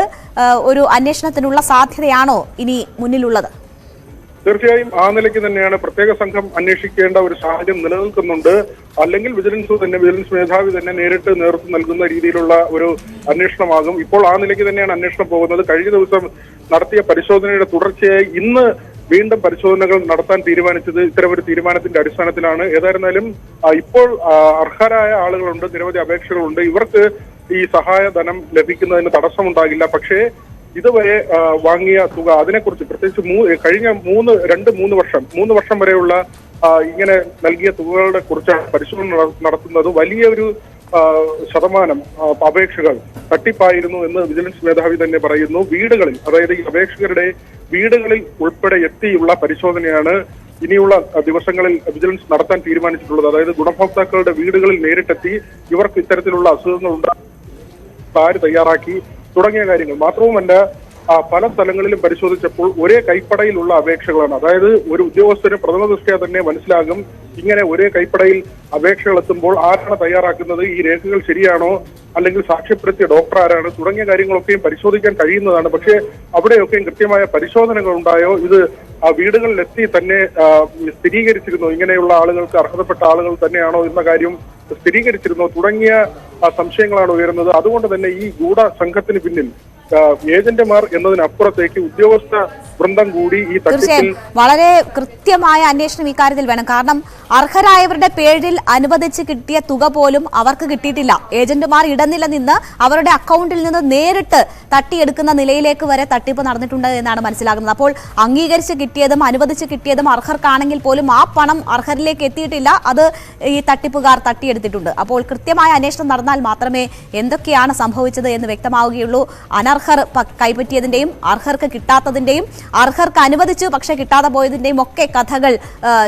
ഒരു അന്വേഷണത്തിനുള്ള സാധ്യതയാണോ ഇനി മുന്നിലുള്ളത്? തീർച്ചയായും ആ നിലയ്ക്ക് തന്നെയാണ് പ്രത്യേക സംഘം അന്വേഷിക്കേണ്ട ഒരു സാഹചര്യം നിലനിൽക്കുന്നുണ്ട്. അല്ലെങ്കിൽ വിജിലൻസ് മേധാവി തന്നെ നേരിട്ട് നേതൃത്വം നൽകുന്ന രീതിയിലുള്ള ഒരു അന്വേഷണമാകും. ഇപ്പോൾ ആ നിലയ്ക്ക് തന്നെയാണ് അന്വേഷണം പോകുന്നത്. കഴിഞ്ഞ ദിവസം നടത്തിയ പരിശോധനയുടെ തുടർച്ചയായി ഇന്ന് വീണ്ടും പരിശോധനകൾ നടത്താൻ തീരുമാനിച്ചത് ഇത്തരമൊരു തീരുമാനത്തിന്റെ അടിസ്ഥാനത്തിലാണ്. ഏതായിരുന്നാലും ഇപ്പോൾ അർഹരായ ആളുകളുണ്ട്, നിരവധി അപേക്ഷകളുണ്ട്. ഇവർക്ക് ഈ സഹായധനം ലഭിക്കുന്നതിന് തടസ്സമുണ്ടാകില്ല. പക്ഷേ ഇതുവരെ വാങ്ങിയ തുക, അതിനെക്കുറിച്ച് പ്രത്യേകിച്ച് കഴിഞ്ഞ 3 വർഷം വരെയുള്ള ഇങ്ങനെ നൽകിയ തുകകളുടെ കുറിച്ചാണ് പരിശോധന നടത്തുന്നത്. വലിയൊരു ശതമാനം അപേക്ഷകൾ തട്ടിപ്പായിരുന്നു എന്ന് വിജിലൻസ് മേധാവി തന്നെ പറയുന്നു. വീടുകളിൽ, അതായത് ഈ അപേക്ഷകരുടെ വീടുകളിൽ ഉൾപ്പെടെ എത്തിയുള്ള പരിശോധനയാണ് ഇനിയുള്ള ദിവസങ്ങളിൽ വിജിലൻസ് നടത്താൻ തീരുമാനിച്ചിട്ടുള്ളത്. അതായത് ഗുണഭോക്താക്കളുടെ വീടുകളിൽ നേരിട്ടെത്തി ഇവർക്ക് ഇത്തരത്തിലുള്ള അസുഖങ്ങൾ ഉണ്ടാകാൻ തയ്യാറാക്കി തുടങ്ങിയ കാര്യങ്ങൾ. മാത്രവുമല്ല, പല സ്ഥലങ്ങളിലും പരിശോധിച്ചപ്പോൾ ഒരേ കൈപ്പടയിലുള്ള അപേക്ഷകളാണ്. അതായത് ഒരു ഉദ്യോഗസ്ഥന് പ്രഥമ ദൃഷ്ട്യാ തന്നെ മനസ്സിലാകും ഇങ്ങനെ ഒരേ കൈപ്പടയിൽ അപേക്ഷകൾ എത്തുമ്പോൾ ആരാണ് തയ്യാറാക്കുന്നത്, ഈ രേഖകൾ ശരിയാണോ, അല്ലെങ്കിൽ സാക്ഷ്യപ്പെടുത്തിയ ഡോക്ടർ ആരാണ്, തുടങ്ങിയ കാര്യങ്ങളൊക്കെയും പരിശോധിക്കാൻ കഴിയുന്നതാണ്. പക്ഷേ അവിടെയൊക്കെയും കൃത്യമായ പരിശോധനകൾ ഉണ്ടായോ, ഇത് വീടുകളിലെത്തി തന്നെ സ്ഥിരീകരിച്ചിരുന്നോ, ഇങ്ങനെയുള്ള ആളുകൾക്ക് അർഹതപ്പെട്ട ആളുകൾ തന്നെയാണോ എന്ന കാര്യം സ്ഥിരീകരിച്ചിരുന്നോ, തുടങ്ങിയ സംശയങ്ങളാണ് ഉയരുന്നത്. അതുകൊണ്ട് തന്നെ ഈ ഗൂഢ സംഘത്തിന് പിന്നിൽ ഏജന്റുമാർ എന്നതിനപ്പുറത്തേക്ക് ഉദ്യോഗസ്ഥ വൃന്ദം കൂടി ഈ തട്ടിപ്പിൽ വളരെ കൃത്യമായ അന്വേഷണം ഇക്കാര്യത്തിൽ വേണം. കാരണം അർഹരായവരുടെ പേരിൽ അനുവദിച്ച് കിട്ടിയ തുക പോലും അവർക്ക് കിട്ടിയിട്ടില്ല. ഏജന്റുമാർ ഇടനില നിന്ന് അവരുടെ അക്കൗണ്ടിൽ നിന്ന് നേരിട്ട് തട്ടിയെടുക്കുന്ന നിലയിലേക്ക് വരെ തട്ടിപ്പ് നടന്നിട്ടുണ്ട് എന്നാണ് മനസ്സിലാകുന്നത്. അപ്പോൾ അംഗീകരിച്ച് കിട്ടിയതും അനുവദിച്ച് കിട്ടിയതും അർഹർക്കാണെങ്കിൽ പോലും ആ പണം അർഹരിലേക്ക് എത്തിയിട്ടില്ല, അത് ഈ തട്ടിപ്പുകാർ തട്ടിയെടുത്തിട്ടുണ്ട്. അപ്പോൾ കൃത്യമായ അന്വേഷണം നടന്നാൽ മാത്രമേ എന്തൊക്കെയാണ് സംഭവിച്ചത് എന്ന് വ്യക്തമാവുകയുള്ളൂ. അനർഹർ കൈപ്പറ്റിയതിന്റെയും അർഹർക്ക് കിട്ടാത്തതിന്റെയും അർഹർക്ക് അനുവദിച്ചു പക്ഷെ കിട്ടാതെ പോയതിന്റെയും ഒക്കെ കഥകൾ,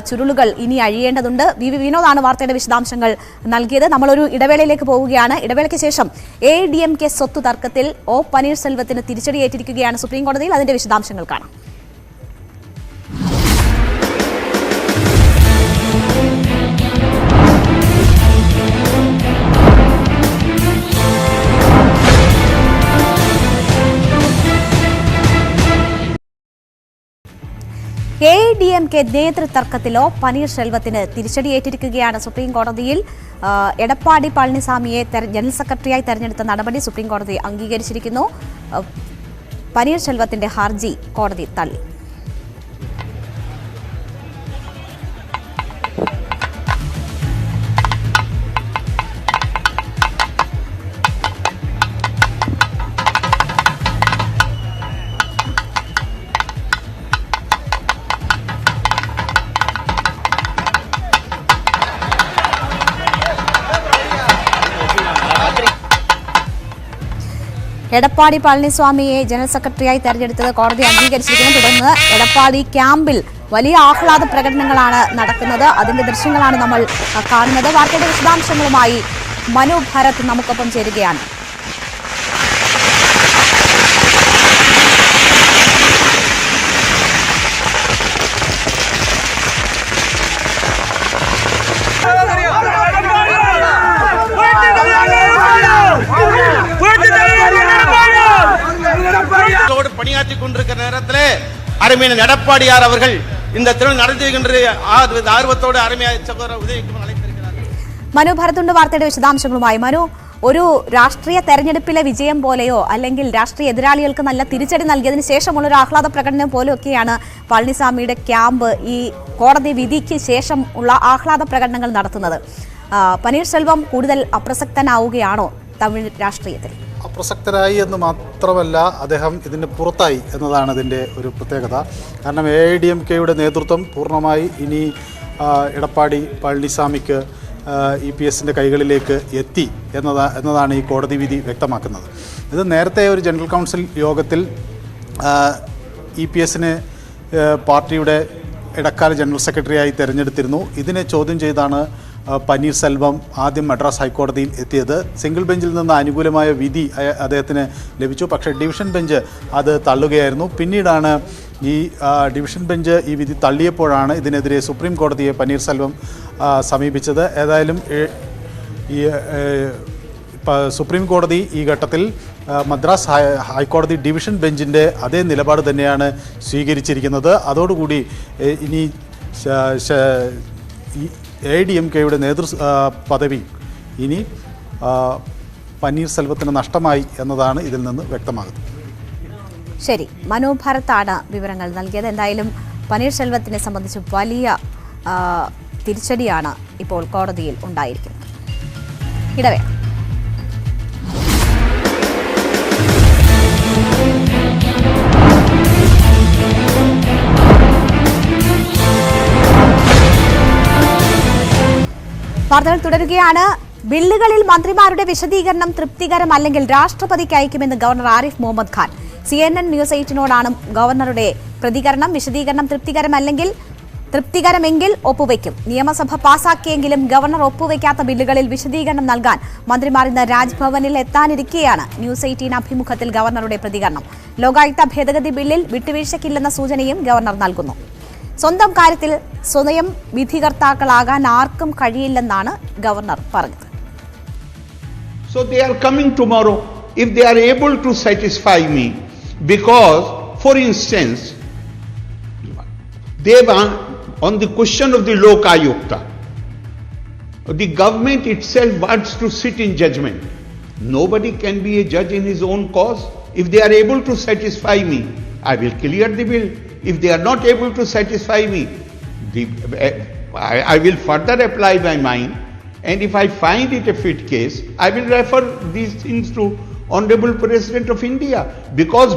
ചുരുളുകൾ ഇനി അഴിയേണ്ടതുണ്ട്. വിനോദാണ് വാർത്തയുടെ വിശദാംശങ്ങൾ നൽകിയത്. നമ്മളൊരു ഇടവേളയിലേക്ക് പോവുകയാണ്. ഇടവേളയ്ക്ക് ശേഷം ADMK സ്വത്ത് തർക്കത്തിൽ O പനീർസെൽവത്തിന് തിരിച്ചടിയേറ്റിരിക്കുകയാണ് സുപ്രീം കോടതിയിൽ. അതിന്റെ വിശദാംശങ്ങൾ കാണാം. AIADMK നേതൃതർക്കത്തിലോ പനീർശെൽവത്തിന് തിരിച്ചടിയേറ്റിരിക്കുകയാണ് സുപ്രീം കോടതിയിൽ. എടപ്പാടി പളനിസ്വാമിയെ ജനറൽ സെക്രട്ടറിയായി തെരഞ്ഞെടുത്ത നടപടി സുപ്രീം കോടതി അംഗീകരിച്ചിരിക്കുന്നു. പനീർശെൽവത്തിന്റെ ഹർജി കോടതി തള്ളി. എടപ്പാടി പളനിസ്വാമിയെ ജനറൽ സെക്രട്ടറിയായി തെരഞ്ഞെടുത്തത് കോടതി അംഗീകരിച്ചിരിക്കുന്നു. തുടർന്ന് എടപ്പാടി ക്യാമ്പിൽ വലിയ ആഹ്ലാദ പ്രകടനങ്ങളാണ് നടക്കുന്നത്. അതിന്റെ ദൃശ്യങ്ങളാണ് നമ്മൾ കാണുന്നത്. വാർത്തയുടെ വിശദാംശങ്ങളുമായി മനു ഭരത് നമുക്കൊപ്പം ചേരുകയാണ്. பணியாற்றிக் கொண்டிருக்கிற நேரத்தில் அருமையான எடப்பாடியார் அவர்கள் இந்த திருமணம் நடத்துகின்ற ஆர்வத்தோடு அருமையாய் சகோதரர் உதயகுமார் அழைத்திருக்கிறார். മനു ഭരതുണ്ട് വാർത്തയുടെ വിശദാംശങ്ങളുമായി. മനു, ഒരു രാഷ്ട്രീയ തെരഞ്ഞെടുപ്പിലെ വിജയം പോലെയോ അല്ലെങ്കിൽ രാഷ്ട്രീയ എതിരാളികൾക്ക് നല്ല തിരിച്ചടി നൽകിയതിനു ശേഷമുള്ള ഒരു ആഹ്ലാദ പ്രകടനം പോലെയൊക്കെയാണ് പളനിസ്വാമിയുടെ ക്യാമ്പ് ഈ കോടതി വിധിക്ക് ശേഷം ഉള്ള ആഹ്ലാദ പ്രകടനങ്ങൾ നടത്തുന്നത്. പനീർശെൽവം കൂടുതൽ അപ്രസക്തനാവുകയാണോ തമിഴ് രാഷ്ട്രീയത്തിൽ? അപ്രസക്തരായി എന്ന് മാത്രമല്ല, അദ്ദേഹം ഇതിന് പുറത്തായി എന്നതാണ് ഇതിൻ്റെ ഒരു പ്രത്യേകത. കാരണം AIADMKയുടെ നേതൃത്വം പൂർണ്ണമായി ഇനി എടപ്പാടി പളനിസ്വാമിക്ക് EPSൻ്റെ കൈകളിലേക്ക് എത്തി എന്നതാണ് ഈ കോടതി വിധി വ്യക്തമാക്കുന്നത്. ഇത് നേരത്തെ ഒരു ജനറൽ കൗൺസിൽ യോഗത്തിൽ EPSന് പാർട്ടിയുടെ ഇടക്കാല ജനറൽ സെക്രട്ടറിയായി തിരഞ്ഞെടുത്തിരുന്നു. ഇതിനെ ചോദ്യം ചെയ്താണ് പനീർശെൽവം ആദ്യം മദ്രാസ് ഹൈക്കോടതിയിൽ എത്തിയത്. സിംഗിൾ ബെഞ്ചിൽ നിന്ന് അനുകൂലമായ വിധി അദ്ദേഹത്തിന് ലഭിച്ചു. പക്ഷേ ഡിവിഷൻ ബെഞ്ച് അത് തള്ളുകയായിരുന്നു. പിന്നീടാണ് ഈ ഡിവിഷൻ ബെഞ്ച് ഈ വിധി തള്ളിയപ്പോഴാണ് ഇതിനെതിരെ സുപ്രീം കോടതിയെ പനീർശെൽവം സമീപിച്ചത്. ഏതായാലും ഈ സുപ്രീം കോടതി ഈ ഘട്ടത്തിൽ മദ്രാസ് ഹൈക്കോടതി ഡിവിഷൻ ബെഞ്ചിൻ്റെ അതേ നിലപാട് തന്നെയാണ് സ്വീകരിച്ചിരിക്കുന്നത്. അതോടുകൂടി ഇനി AIADMKയുടെ പദവി ഇനി പനീർശെൽവത്തിന് നഷ്ടമായി എന്നതാണ് ഇതിൽ നിന്ന് വ്യക്തമാകുന്നത്. ശരി, മനു ഭരത്താണ് വിവരങ്ങൾ നൽകിയത്. എന്തായാലും പനീർശെൽവത്തിനെ സംബന്ധിച്ച് വലിയ തിരിച്ചടിയാണ് ഇപ്പോൾ കോടതിയിൽ ഉണ്ടായിരിക്കുന്നത്. ഇടവേ വാർത്തകൾ തുടരുകയാണ്. ബില്ലുകളിൽ മന്ത്രിമാരുടെ വിശദീകരണം തൃപ്തികരമല്ലെങ്കിൽ രാഷ്ട്രപതിക്ക് അയക്കുമെന്ന് governor Arif Muhammad Khan. CNN news 8നോടാണ് ഗവർണറുടെ പ്രതികരണം. വിശദീകരണം തൃപ്തികരമെങ്കിൽ ഒപ്പുവെക്കും. നിയമസഭ പാസാക്കിയെങ്കിലും ഗവർണർ ഒപ്പുവെക്കാത്ത ബില്ലുകളിൽ വിശദീകരണം നൽകാൻ മന്ത്രിമാർ ഇന്ന് രാജ്ഭവനിൽ എത്താനിരിക്കെയാണ് ന്യൂസ് 18 അഭിമുഖത്തിൽ ഗവർണറുടെ പ്രതികരണം. ലോകായുക്ത ഭേദഗതി ബില്ലിൽ വിട്ടുവീഴ്ചയ്ക്കില്ലെന്ന സൂചനയും ഗവർണർ നൽകുന്നു. സ്വന്തം കാര്യത്തിൽ സ്വയം വിധികർത്താക്കളാകാൻ ആർക്കും കഴിയില്ലെന്നാണ് ഗവർണർ പറഞ്ഞത്. So they are coming tomorrow if they are able to satisfy me, because for instance they on the question of the Lokayukta, the government itself wants to sit in judgment. Nobody can be a judge in his own cause. If they are able to satisfy me, I will clear the bill. If they are not able to satisfy me, I will further apply my mind, and if I find it a fit case, I will refer these things to Honorable President of India. Because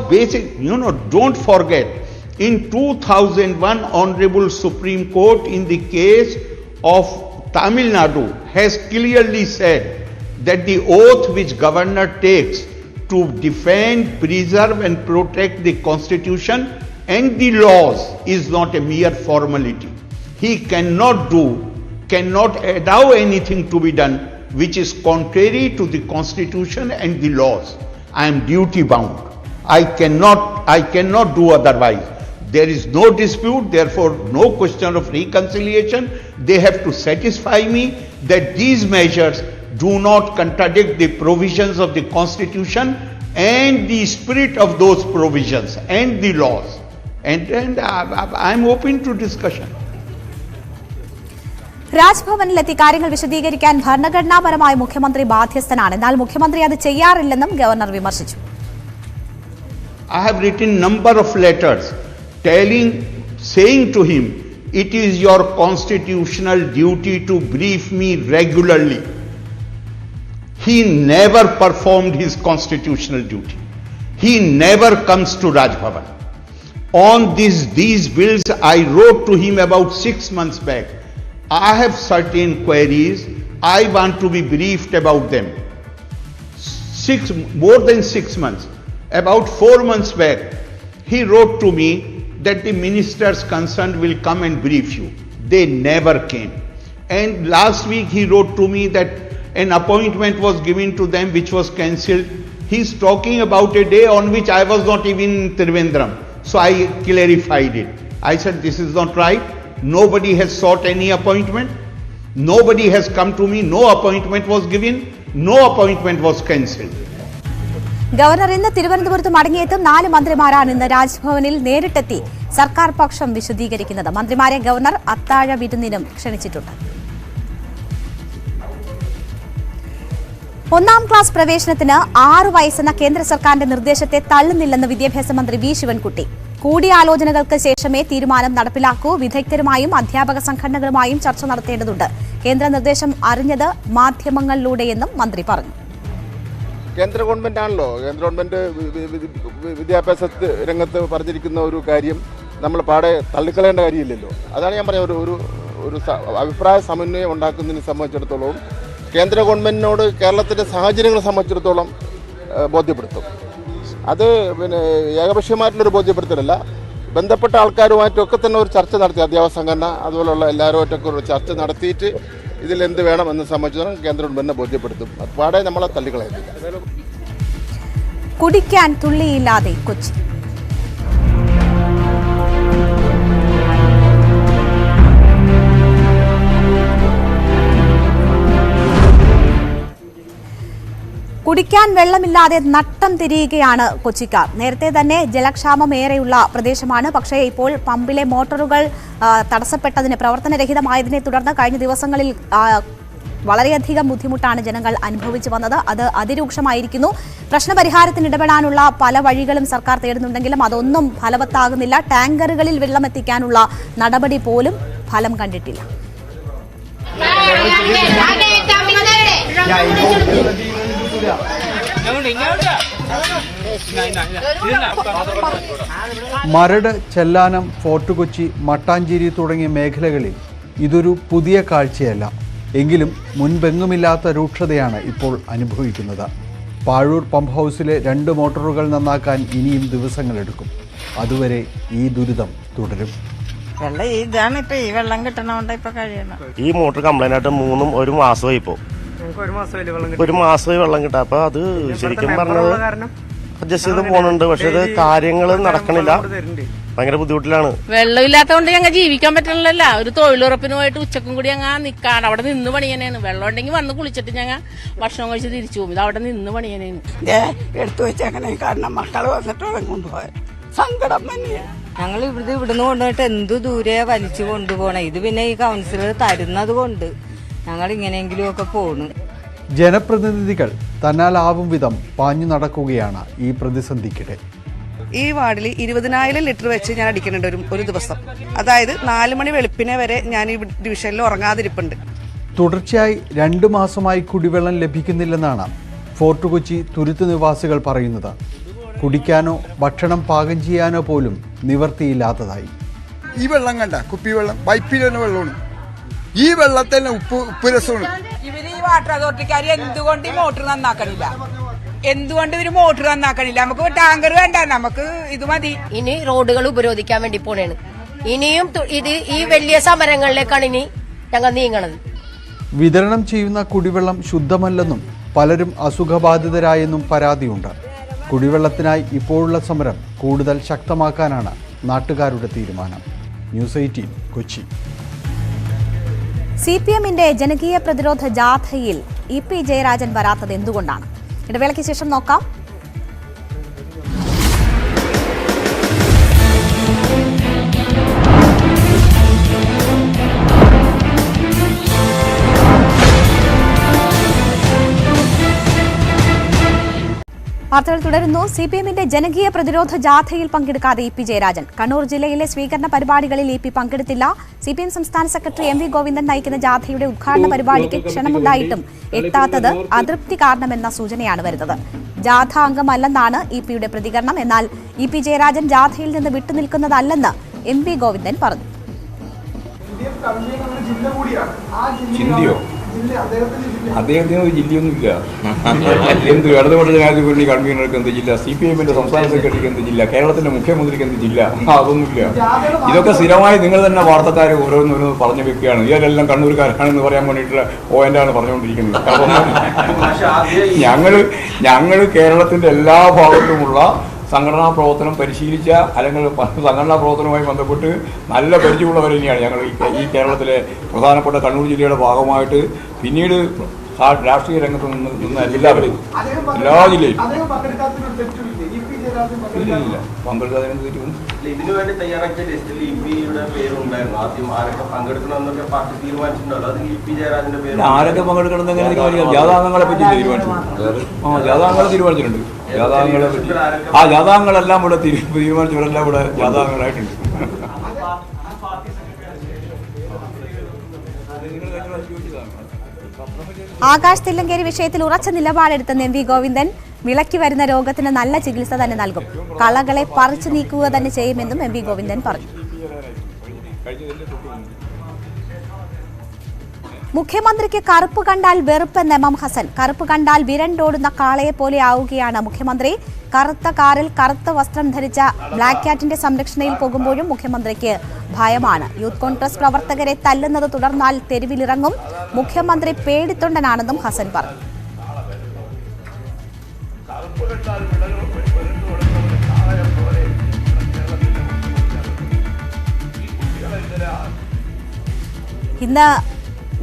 don't forget, in 2001 Honorable Supreme Court in the case of Tamil Nadu has clearly said that the oath which governor takes to defend, preserve and protect the Constitution and the laws is not a mere formality. He cannot allow anything to be done which is contrary to the Constitution and the laws. I am duty bound. I cannot do otherwise. There is no dispute, therefore no question of reconciliation. They have to satisfy me that these measures do not contradict the provisions of the Constitution and the spirit of those provisions and the laws. and I'm open to discussion. രാജ്ഭവനിലെത്തി കാര്യങ്ങൾ വിശദീകരിക്കാൻ ഭരണഘടനാപരമായ മുഖ്യമന്ത്രി ബാധ്യസ്ഥനാണ്. എന്നാൽ മുഖ്യമന്ത്രി അത് ചെയ്യാറില്ലെന്നും ഗവർണർ വിമർശിച്ചു. I have written number of letters saying to him, it is your constitutional duty to brief me regularly. He never performed his constitutional duty. He never comes to Raj Bhavan. On these bills, I wrote to him about 6 months back. I have certain queries. I want to be briefed about them. More than 6 months. About 4 months back, he wrote to me that the ministers concerned will come and brief you. They never came. And last week he wrote to me that an appointment was given to them which was cancelled. He's talking about a day on which I was not even in Trivandrum. So I clarified it. I said this is not right. Nobody has sought any appointment. Nobody has come to me. No appointment was given. No appointment was cancelled. Governor ഇന്ന് തിരുവനന്തപുരത്ത് മടങ്ങിയെത്തും. 4 മന്ത്രിമാരാണ് ഇന്ന് രാജ്ഭവനിൽ നേരിട്ടെത്തി സർക്കാർ പക്ഷം വിശദീകരിക്കുന്നത്. മന്ത്രിമാരെ ഗവർണർ അത്താഴ വിരുന്നിനും ക്ഷണിച്ചിട്ടുണ്ട്. 1ാം ക്ലാസ് പ്രവേശനത്തിന് 6 വയസ്സെന്ന കേന്ദ്ര സർക്കാരിന്റെ നിർദ്ദേശത്തെ തള്ളുന്നില്ലെന്ന് വിദ്യാഭ്യാസ മന്ത്രി വി ശിവൻകുട്ടി. കൂടിയാലോചനകൾക്ക് ശേഷമേ തീരുമാനം നടപ്പിലാക്കൂ. വിദഗ്ധരുമായും അധ്യാപക സംഘടനകളുമായും ചർച്ച നടത്തേണ്ടതുണ്ട്. കേന്ദ്ര നിർദ്ദേശം അറിഞ്ഞത് മാധ്യമങ്ങളിലൂടെയെന്നും മന്ത്രി പറഞ്ഞു. കേന്ദ്ര ഗവൺമെന്റ് ആണല്ലോ, കേന്ദ്ര ഗവൺമെന്റ് വിദ്യാഭ്യാസ രംഗത്ത് പറഞ്ഞിരിക്കുന്ന ഒരു കാര്യം നമ്മൾ പാടെ തള്ളിക്കളയേണ്ട കാര്യമില്ലല്ലോ. അതാണ് ഞാൻ പറഞ്ഞ ഒരു അഭിപ്രായ സമന്വയം ഉണ്ടാക്കുന്നതിനെ സംബന്ധിച്ചിടത്തോളം കേന്ദ്ര ഗവൺമെന്റിനോട് കേരളത്തിൻ്റെ സാഹചര്യങ്ങളെ സംബന്ധിച്ചിടത്തോളം ബോധ്യപ്പെടുത്തും. അത് പിന്നെ ഏകപക്ഷീയമായിട്ടുള്ളൊരു ബോധ്യപ്പെടുത്തലല്ല, ബന്ധപ്പെട്ട ആൾക്കാരുമായിട്ടൊക്കെ തന്നെ ഒരു ചർച്ച നടത്തി, അധ്യാപക സംഘടന അതുപോലുള്ള എല്ലാവരുമായിട്ടൊക്കെ ഒരു ചർച്ച നടത്തിയിട്ട് ഇതിലെന്ത് വേണം എന്ന് സംബന്ധിച്ചിടത്തോളം കേന്ദ്ര ഗവൺമെന്റിനെ ബോധ്യപ്പെടുത്തും. പാടെ നമ്മളെ തള്ളിക്കളയുന്നില്ല. കുടിക്കാൻ തുള്ളിയില്ലാതെ കൊച്ചി. കുടിക്കാൻ വെള്ളമില്ലാതെ നട്ടം തിരിയുകയാണ് കൊച്ചിക്കാർ. നേരത്തെ തന്നെ ജലക്ഷാമം ഏറെയുള്ള പ്രദേശമാണ്. പക്ഷേ ഇപ്പോൾ പമ്പിലെ മോട്ടോറുകൾ തടസ്സപ്പെട്ടതിന്, പ്രവർത്തനരഹിതമായതിനെ തുടർന്ന് കഴിഞ്ഞ ദിവസങ്ങളിൽ വളരെയധികം ബുദ്ധിമുട്ടാണ് ജനങ്ങൾ അനുഭവിച്ചു വന്നത്. അത് അതിരൂക്ഷമായിരിക്കുന്നു. പ്രശ്നപരിഹാരത്തിന് ഇടപെടാനുള്ള പല വഴികളും സർക്കാർ തേടുന്നുണ്ടെങ്കിലും അതൊന്നും ഫലവത്താകുന്നില്ല. ടാങ്കറുകളിൽ വെള്ളമെത്തിക്കാനുള്ള നടപടി പോലും ഫലം കണ്ടിട്ടില്ല. മരട്, ചെല്ലാനം, ഫോർട്ട് കൊച്ചി, മട്ടാഞ്ചേരി തുടങ്ങിയ മേഖലകളിൽ ഇതൊരു പുതിയ കാഴ്ചയല്ല. എങ്കിലും മുൻപെങ്ങുമില്ലാത്ത രൂക്ഷതയാണ് ഇപ്പോൾ അനുഭവിക്കുന്നത്. പാഴൂർ പമ്പ് ഹൗസിലെ 2 മോട്ടോറുകൾ നന്നാക്കാൻ ഇനിയും ദിവസങ്ങളെടുക്കും. അതുവരെ ഈ ദുരിതം തുടരും. ഇതാണ് ഇപ്പൊ ഈ വെള്ളം കിട്ടണോണ്ട് ഇപ്പൊ കഴിയണം. ഈ മോട്ടോർ കംപ്ലൈന്റ് ആയിട്ട് 1 മാസമായി. ഇപ്പോ 1 മാസമായി വെള്ളം കിട്ടാം. അപ്പൊ അത് ശരിക്കും പറഞ്ഞത് അഡ്ജസ്റ്റ് ചെയ്ത് പോകുന്നുണ്ട്. പക്ഷെ അത് കാര്യങ്ങൾ നടക്കണില്ല. ഭയങ്കര ബുദ്ധിമുട്ടിലാണ്. വെള്ളമില്ലാത്തതുകൊണ്ട് ഞങ്ങൾ ജീവിക്കാൻ പറ്റണില്ലല്ലോ. ഒരു തൊഴിലുറപ്പിന് പോയിട്ട് ഉച്ചക്കും കൂടി ഞങ്ങൾ നിൽക്കാൻ അവിടെ നിന്ന് പണിയനേന്ന്. വെള്ളം ഉണ്ടെങ്കിൽ വന്ന് കുളിച്ചിട്ട് ഞങ്ങൾ ഭക്ഷണം കഴിച്ച് തിരിച്ചു പോകും. ഇത് അവിടെ നിന്ന് പണിയനേന്ന്. എടുത്തു വെച്ചങ്ങനെ കാരണം മക്കള് വന്നിട്ട് കൊണ്ടുപോയത് സങ്കടം തന്നെയാണ്. ഞങ്ങൾ ഇവിടുന്ന് കൊണ്ടുപോയിട്ട് എന്തു ദൂരെ വലിച്ചു കൊണ്ടുപോകണം. ഇത് പിന്നെ ഈ കൗൺസിലർ തരുന്നത് കൊണ്ട് ഞങ്ങൾ ഇങ്ങനെയെങ്കിലും ഒക്കെ പോണു. ജനപ്രതിനിധികൾ തന്നാലാവും വിധം പാഞ്ഞു നടക്കുകയാണ് ഈ പ്രതിസന്ധിക്കിടെ. ഈ വാർഡിൽ 20,000 ലിറ്റർ വെച്ച് ഞാൻ അടിക്കുന്നുണ്ട് ഒരു ദിവസം. അതായത് 4 മണി വെളുപ്പിനെ വരെ ഞാൻ ഈ ഡിവിഷനിൽ ഉറങ്ങാതിരിപ്പുണ്ട്. തുടർച്ചയായി 2 മാസമായി കുടിവെള്ളം ലഭിക്കുന്നില്ലെന്നാണ് ഫോർട്ട് കൊച്ചി തുരുത്ത് നിവാസികൾ പറയുന്നത്. കുടിക്കാനോ ഭക്ഷണം പാകം ചെയ്യാനോ പോലും നിവർത്തിയില്ലാത്തതായി. ഈ വെള്ളം കണ്ട കുപ്പിവെള്ളം, പൈപ്പിൽ തന്നെ വെള്ളമാണ്. ഈ വെള്ളത്തിന് ഉപ്പ് രസമാണ്. ഇവര് ഈ വാട്ടർ അതോറിറ്റിക്കാർ എന്തുകൊണ്ട് ഈ മോട്ടർ നന്നാക്കണില്ല? എന്തുകൊണ്ട് ഇവര് മോട്ടർ നന്നാക്കണില്ല? നമുക്ക് ടാങ്കർ വേണ്ട, നമുക്ക് ഇത് മതി. ഇനി റോഡുകൾ ഉപരോധിക്കാൻ വേണ്ടി പോണേണ്. ഇനിയും ഈ വലിയ സമരങ്ങളിലേക്കാണ് ഇനി ഞങ്ങൾ നീങ്ങണത്. വിതരണം ചെയ്യുന്ന കുടിവെള്ളം ശുദ്ധമല്ലെന്നും പലരും അസുഖബാധിതരായെന്നും പരാതിയുണ്ട്. കുടിവെള്ളത്തിനായി ഇപ്പോഴുള്ള സമരം കൂടുതൽ ശക്തമാക്കാനാണ് നാട്ടുകാരുടെ തീരുമാനം. ന്യൂസ് 18 കൊച്ചി. CPM-ന്റെ ജനകീയ പ്രതിരോധ ജാഥയിൽ EP ജയരാജൻ വരാത്തത് എന്തുകൊണ്ടാണ്? ഇടവേളയ്ക്ക് ശേഷം നോക്കാം. വാർത്തകൾ തുടരുന്നു. CPM-ന്റെ ജനകീയ പ്രതിരോധ ജാഥയിൽ പങ്കെടുക്കാതെ EP ജയരാജൻ. കണ്ണൂർ ജില്ലയിലെ സ്വീകരണ പരിപാടികളിൽ EP പങ്കെടുത്തില്ല. CPM സംസ്ഥാന സെക്രട്ടറി MV ഗോവിന്ദൻ നയിക്കുന്ന ജാഥയുടെ ഉദ്ഘാടന പരിപാടിക്ക് ക്ഷണമുണ്ടായിട്ടും എത്താത്തത് അതൃപ്തി കാരണമെന്ന സൂചനയാണ് വരുന്നത്. ജാഥ അംഗമല്ലെന്നാണ് EP-യുടെ പ്രതികരണം. എന്നാൽ EP ജയരാജൻ ജാഥയിൽ നിന്ന് വിട്ടുനിൽക്കുന്നതല്ലെന്ന് MV ഗോവിന്ദൻ പറഞ്ഞു. അദ്ദേഹത്തിന് ഒരു ജില്ലയൊന്നുമില്ല. എന്ത് ഇടതുപക്ഷ ജനാധിപത്യ കൺവീനർക്ക് എന്ത് ജില്ല, CPM-ന്റെ സംസ്ഥാന സെക്രട്ടറിക്ക് എന്ത് ജില്ല, കേരളത്തിന്റെ മുഖ്യമന്ത്രിക്ക് എന്ത് ജില്ല? അതൊന്നുമില്ല. ഇതൊക്കെ സ്ഥിരമായി നിങ്ങൾ തന്നെ വാർത്തക്കാർ ഓരോന്നോരോന്ന് പറഞ്ഞു വെക്കുകയാണ്. ഇവരെല്ലാം കണ്ണൂർക്കാരാണെന്ന് പറയാൻ വേണ്ടിയിട്ടുള്ള പോയിന്റാണ് പറഞ്ഞുകൊണ്ടിരിക്കുന്നത്. ഞങ്ങൾ കേരളത്തിന്റെ എല്ലാ ഭാഗത്തുമുള്ള സംഘടനാ പ്രവർത്തനം പരിശീലിച്ച അല്ലെങ്കിൽ സംഘടനാ പ്രവർത്തനവുമായി ബന്ധപ്പെട്ട് നല്ല പരിചയമുള്ളവർ തന്നെയാണ് ഞങ്ങൾ ഈ കേരളത്തിലെ പ്രധാനപ്പെട്ട കണ്ണൂർ ജില്ലയുടെ ഭാഗമായിട്ട് പിന്നീട് രാഷ്ട്രീയ രംഗത്ത് നിന്ന് എല്ലാവരും എല്ലാ ജില്ലയിലും ഇല്ല പങ്കെടുക്കാതിന് തെറ്റും. ഇതിനുവേണ്ടി തയ്യാറാക്കിയ ലിസ്റ്റിൽ EP-യുടെ പേരുണ്ടായിരുന്നു. ആദ്യം ആരൊക്കെ പങ്കെടുക്കണമെന്നൊക്കെ പാർട്ടി തീരുമാനിച്ചിട്ടുണ്ടല്ലോ. അത് EP ജയരാജന്റെ പേര് ആരൊക്കെ പങ്കെടുക്കണം എങ്ങനെ ജാഥാംഗങ്ങളെ പറ്റി തീരുമാനിച്ചിട്ടുണ്ട്. ജാഥാംഗങ്ങളെ തീരുമാനിച്ചിട്ടുണ്ട്. ജാഥാംഗങ്ങളെ പറ്റി ജാഥാംഗങ്ങളെല്ലാം ഇവിടെ തീരുമാനിച്ചവരെല്ലാം ഇവിടെ ജാഥാംഗങ്ങളായിട്ടുണ്ട്. ആകാശ് തില്ലങ്കേരി വിഷയത്തിൽ ഉറച്ച നിലപാടെടുത്ത MV ഗോവിന്ദൻ വിളക്കി വരുന്ന രോഗത്തിന് നല്ല ചികിത്സ തന്നെ നൽകും, കളകളെ പറിച്ചു നീക്കുക തന്നെ ചെയ്യുമെന്നും MV ഗോവിന്ദൻ പറഞ്ഞു. മുഖ്യമന്ത്രിക്ക് കറുപ്പ് കണ്ടാൽ വെറുപ്പെന്ന് MM ഹസൻ. കറുപ്പ് കണ്ടാൽ വിരണ്ടോടുന്ന കാളയെ പോലെ ആവുകയാണ് മുഖ്യമന്ത്രി. കറുത്ത കാറിൽ കറുത്ത വസ്ത്രം ധരിച്ച ബ്ലാക്ക് ക്യാറ്റിന്റെ സംരക്ഷണയിൽ പോകുമ്പോഴും മുഖ്യമന്ത്രിക്ക് ഭയമാണ്. യൂത്ത് കോൺഗ്രസ് പ്രവർത്തകരെ തല്ലുന്നത് തുടർന്നാൽ തെരുവിലിറങ്ങും. മുഖ്യമന്ത്രി പേടിത്തൊണ്ടനാണെന്നും ഹസൻ പറഞ്ഞു. ഇന്ന്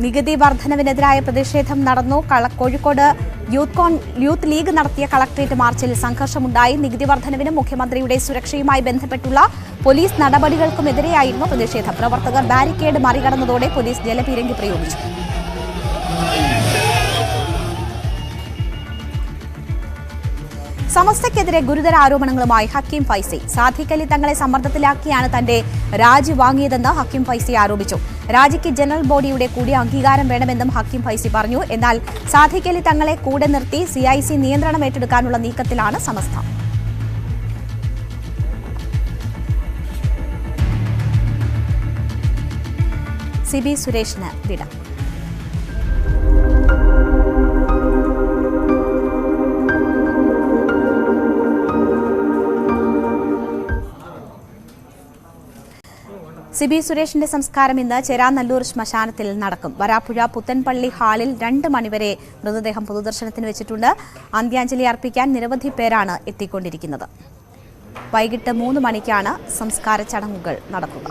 നികുതി വർധനവിനെതിരായ പ്രതിഷേധം നടന്നു. കോഴിക്കോട് യൂത്ത് ലീഗ് നടത്തിയ കളക്ടറേറ്റ് മാർച്ചിൽ സംഘർഷമുണ്ടായി. നികുതി വർധനവിനും മുഖ്യമന്ത്രിയുടെ സുരക്ഷയുമായി ബന്ധപ്പെട്ടുള്ള പോലീസ് നടപടികൾക്കുമെതിരെയായിരുന്നു പ്രതിഷേധം. പ്രവർത്തകർ ബാരിക്കേഡ് മറികടന്നതോടെ പോലീസ് ജലപീരങ്കി പ്രയോഗിച്ചു. സമസ്തയ്ക്കെതിരെ ഗുരുതര ആരോപണങ്ങളുമായി ഹക്കീം ഫൈസി. സാദിഖ് അലി തങ്ങളെ സമ്മർദ്ദത്തിലാക്കിയാണ് തന്റെ രാജി വാങ്ങിയതെന്ന് ഹക്കീം ഫൈസി ആരോപിച്ചു. രാജിക്ക് ജനറൽ ബോഡിയുടെ കൂടി അംഗീകാരം വേണമെന്നും ഹക്കീം ഫൈസി പറഞ്ഞു. എന്നാൽ സാദിഖ് അലി തങ്ങളെ കൂടെ നിർത്തി CIC നിയന്ത്രണം ഏറ്റെടുക്കാനുള്ള നീക്കത്തിലാണ് സമസ്ത. CB സുരേഷിന് വിട. CB സുരേഷിന്റെ സംസ്കാരം ഇന്ന് ചേരാനല്ലൂർ ശ്മശാനത്തിൽ നടക്കും. വരാപ്പുഴ പുത്തൻപള്ളി ഹാളിൽ 2 മണിവരെ മൃതദേഹം പൊതുദർശനത്തിന് വെച്ചിട്ടുണ്ട്. അന്ത്യാഞ്ജലി അർപ്പിക്കാൻ നിരവധി പേരാണ് എത്തിക്കൊണ്ടിരിക്കുന്നത്. വൈകിട്ട് 3 മണിക്കാണ് സംസ്കാര ചടങ്ങുകൾ നടക്കുക.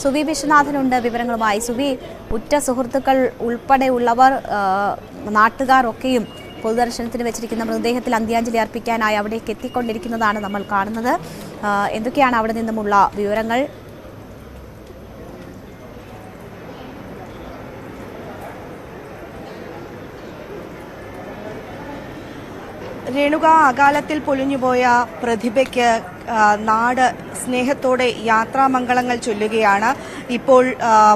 സുവി വിശ്വനാഥനുണ്ട് വിവരങ്ങളുമായി. സുവി, ഉറ്റ സുഹൃത്തുക്കൾ ഉൾപ്പെടെയുള്ളവർ നാട്ടുകാരൊക്കെയും പൊതുദർശനത്തിന് വെച്ചിരിക്കുന്ന മൃതദേഹത്തിൽ അന്ത്യാഞ്ജലി അർപ്പിക്കാനായി അവിടേക്ക് എത്തിക്കൊണ്ടിരിക്കുന്നതാണ് നമ്മൾ കാണുന്നത്. എന്തൊക്കെയാണ് അവിടെ നിന്നുമുള്ള വിവരങ്ങൾ? രേണുക, അകാലത്തിൽ പൊലിഞ്ഞുപോയ പ്രതിഭയ്ക്ക് നാട് സ്നേഹത്തോടെ യാത്രാമംഗളങ്ങൾ ചൊല്ലുകയാണ്. ഇപ്പോൾ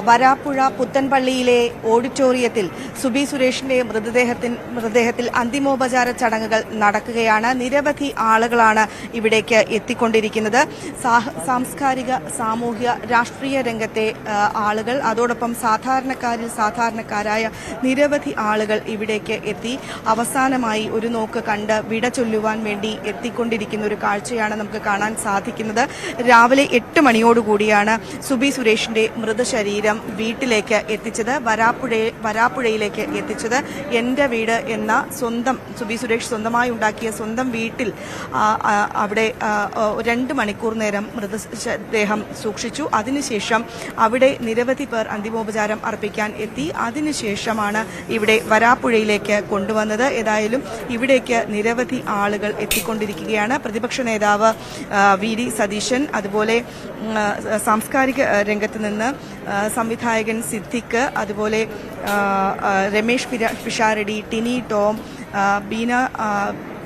വരാപ്പുഴ പുത്തൻപള്ളിയിലെ ഓഡിറ്റോറിയത്തിൽ സുബി സുരേഷിന്റെ മൃതദേഹത്തിൽ അന്തിമോപചാര ചടങ്ങുകൾ നടക്കുകയാണ്. നിരവധി ആളുകളാണ് ഇവിടേക്ക് എത്തിക്കൊണ്ടിരിക്കുന്നത്. സാംസ്കാരിക, സാമൂഹ്യ, രാഷ്ട്രീയ രംഗത്തെ ആളുകൾ, അതോടൊപ്പം സാധാരണക്കാരായ നിരവധി ആളുകൾ ഇവിടേക്ക് എത്തി അവസാനമായി ഒരു നോക്ക് കണ്ട് വിട ചൊല്ലുവാൻ വേണ്ടി എത്തിക്കൊണ്ടിരിക്കുന്ന ഒരു കാഴ്ചയാണ് നമുക്ക് കാണാൻ സാധിക്കുന്നത്. രാവിലെ 8 മണിയോടുകൂടിയാണ് സുബി സുരേഷിന്റെ സുബിയുടെ മൃതശരീരം വീട്ടിലേക്ക് എത്തിച്ചത്, വരാപ്പുഴയിലേക്ക് എത്തിച്ചത്. എൻ്റെ വീട് എന്ന സ്വന്തം സുബി സുരേഷ് സ്വന്തമായി ഉണ്ടാക്കിയ സ്വന്തം വീട്ടിൽ അവിടെ 2 മണിക്കൂർ നേരം മൃതദേഹം സൂക്ഷിച്ചു. അതിനുശേഷം അവിടെ നിരവധി പേർ അന്തിമോപചാരം അർപ്പിക്കാൻ എത്തി. അതിനുശേഷമാണ് ഇവിടെ വരാപ്പുഴയിലേക്ക് കൊണ്ടുവന്നത്. ഏതായാലും ഇവിടേക്ക് നിരവധി ആളുകൾ എത്തിക്കൊണ്ടിരിക്കുകയാണ്. പ്രതിപക്ഷ നേതാവ് വി ഡി സതീശൻ, അതുപോലെ സാംസ്കാരിക രംഗത്ത് നിന്ന് സംവിധായകൻ സിദ്ദിഖ്, അതുപോലെ രമേഷ് പിഷാരടി, ടിനി ടോം,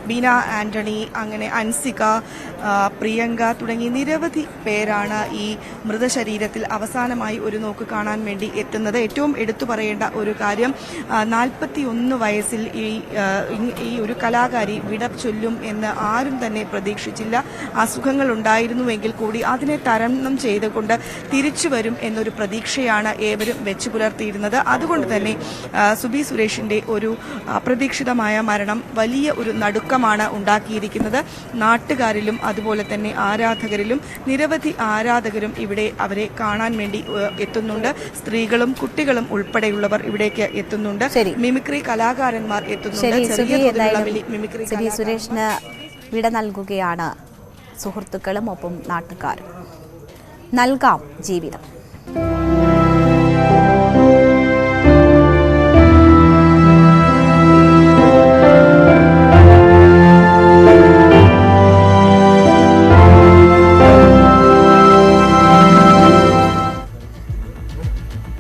ബീന ആന്റണി, അങ്ങനെ അൻസിക, പ്രിയങ്ക തുടങ്ങി നിരവധി പേരാണ് ഈ മൃതശരീരത്തിൽ അവസാനമായി ഒരു നോക്ക് കാണാൻ വേണ്ടി എത്തുന്നത്. ഏറ്റവും എടുത്തു പറയേണ്ട ഒരു കാര്യം, 41 വയസ്സിൽ ഈ ഒരു കലാകാരി വിട ചൊല്ലും എന്ന് ആരും തന്നെ പ്രതീക്ഷിച്ചില്ല. അസുഖങ്ങൾ ഉണ്ടായിരുന്നുവെങ്കിൽ കൂടി അതിനെ തരണം ചെയ്തുകൊണ്ട് തിരിച്ചു വരും എന്നൊരു പ്രതീക്ഷയാണ് ഏവരും വെച്ചു പുലർത്തിയിരുന്നത്. അതുകൊണ്ട് തന്നെ സുബി സുരേഷിന്റെ ഒരു അപ്രതീക്ഷിതമായ മരണം വലിയ ഒരു നടുക്കമാണ് ഉണ്ടാക്കിയിരിക്കുന്നത്. നാട്ടുകാരിലും അതുപോലെ തന്നെ ആരാധകരിലും നിരവധി ആരാധകരും ഇവിടെ അവരെ കാണാൻ വേണ്ടി എത്തുന്നുണ്ട്. സ്ത്രീകളും കുട്ടികളും ഉൾപ്പെടെയുള്ളവർ ഇവിടേക്ക് എത്തുന്നുണ്ട്. മിമിക്രി കലാകാരന്മാർ എത്തുന്നുണ്ട്. സുരേഷിന് വിട നൽകുകയാണ് സുഹൃത്തുക്കളും ഒപ്പം നാട്ടുകാരും. നൽകാം ജീവിതം.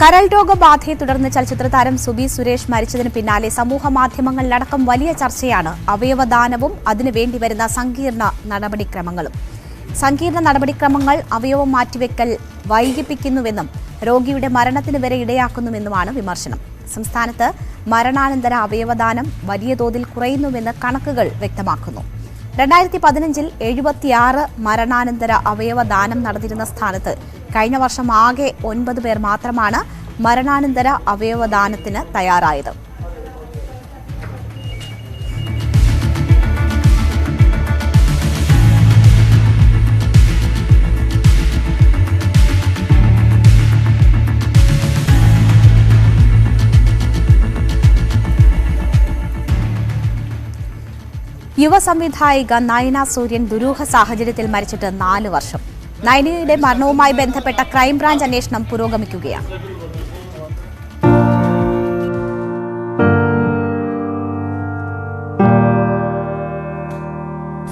കരൾ രോഗബാധയെ തുടർന്ന് ചലച്ചിത്ര താരം സുബി സുരേഷ് മരിച്ചതിന് പിന്നാലെ സമൂഹ മാധ്യമങ്ങളിലടക്കം വലിയ ചർച്ചയാണ് അവയവദാനവും അതിനു വേണ്ടി വരുന്ന സങ്കീർണ നടപടിക്രമങ്ങൾ അവയവം മാറ്റിവെക്കൽ വൈകിപ്പിക്കുന്നുവെന്നും രോഗിയുടെ മരണത്തിന് വരെ ഇടയാക്കുന്നുവെന്നുമാണ് വിമർശനം. സംസ്ഥാനത്ത് മരണാനന്തര അവയവദാനം വലിയ തോതിൽ കുറയുന്നുവെന്ന് കണക്കുകൾ വ്യക്തമാക്കുന്നു. 2015 76 മരണാനന്തര അവയവദാനം നടന്നിരുന്ന സ്ഥാനത്ത് കഴിഞ്ഞ വർഷം ആകെ 9 പേർ മാത്രമാണ് മരണാനന്തര അവയവദാനത്തിന് തയ്യാറായത്. യുവ സംവിധായിക നയന സൂര്യൻ ദുരൂഹ സാഹചര്യത്തിൽ മരിച്ചിട്ട് 4 വർഷം. നയനയുടെ മരണവുമായി ബന്ധപ്പെട്ട ക്രൈംബ്രാഞ്ച് അന്വേഷണം പുരോഗമിക്കുകയാണ്.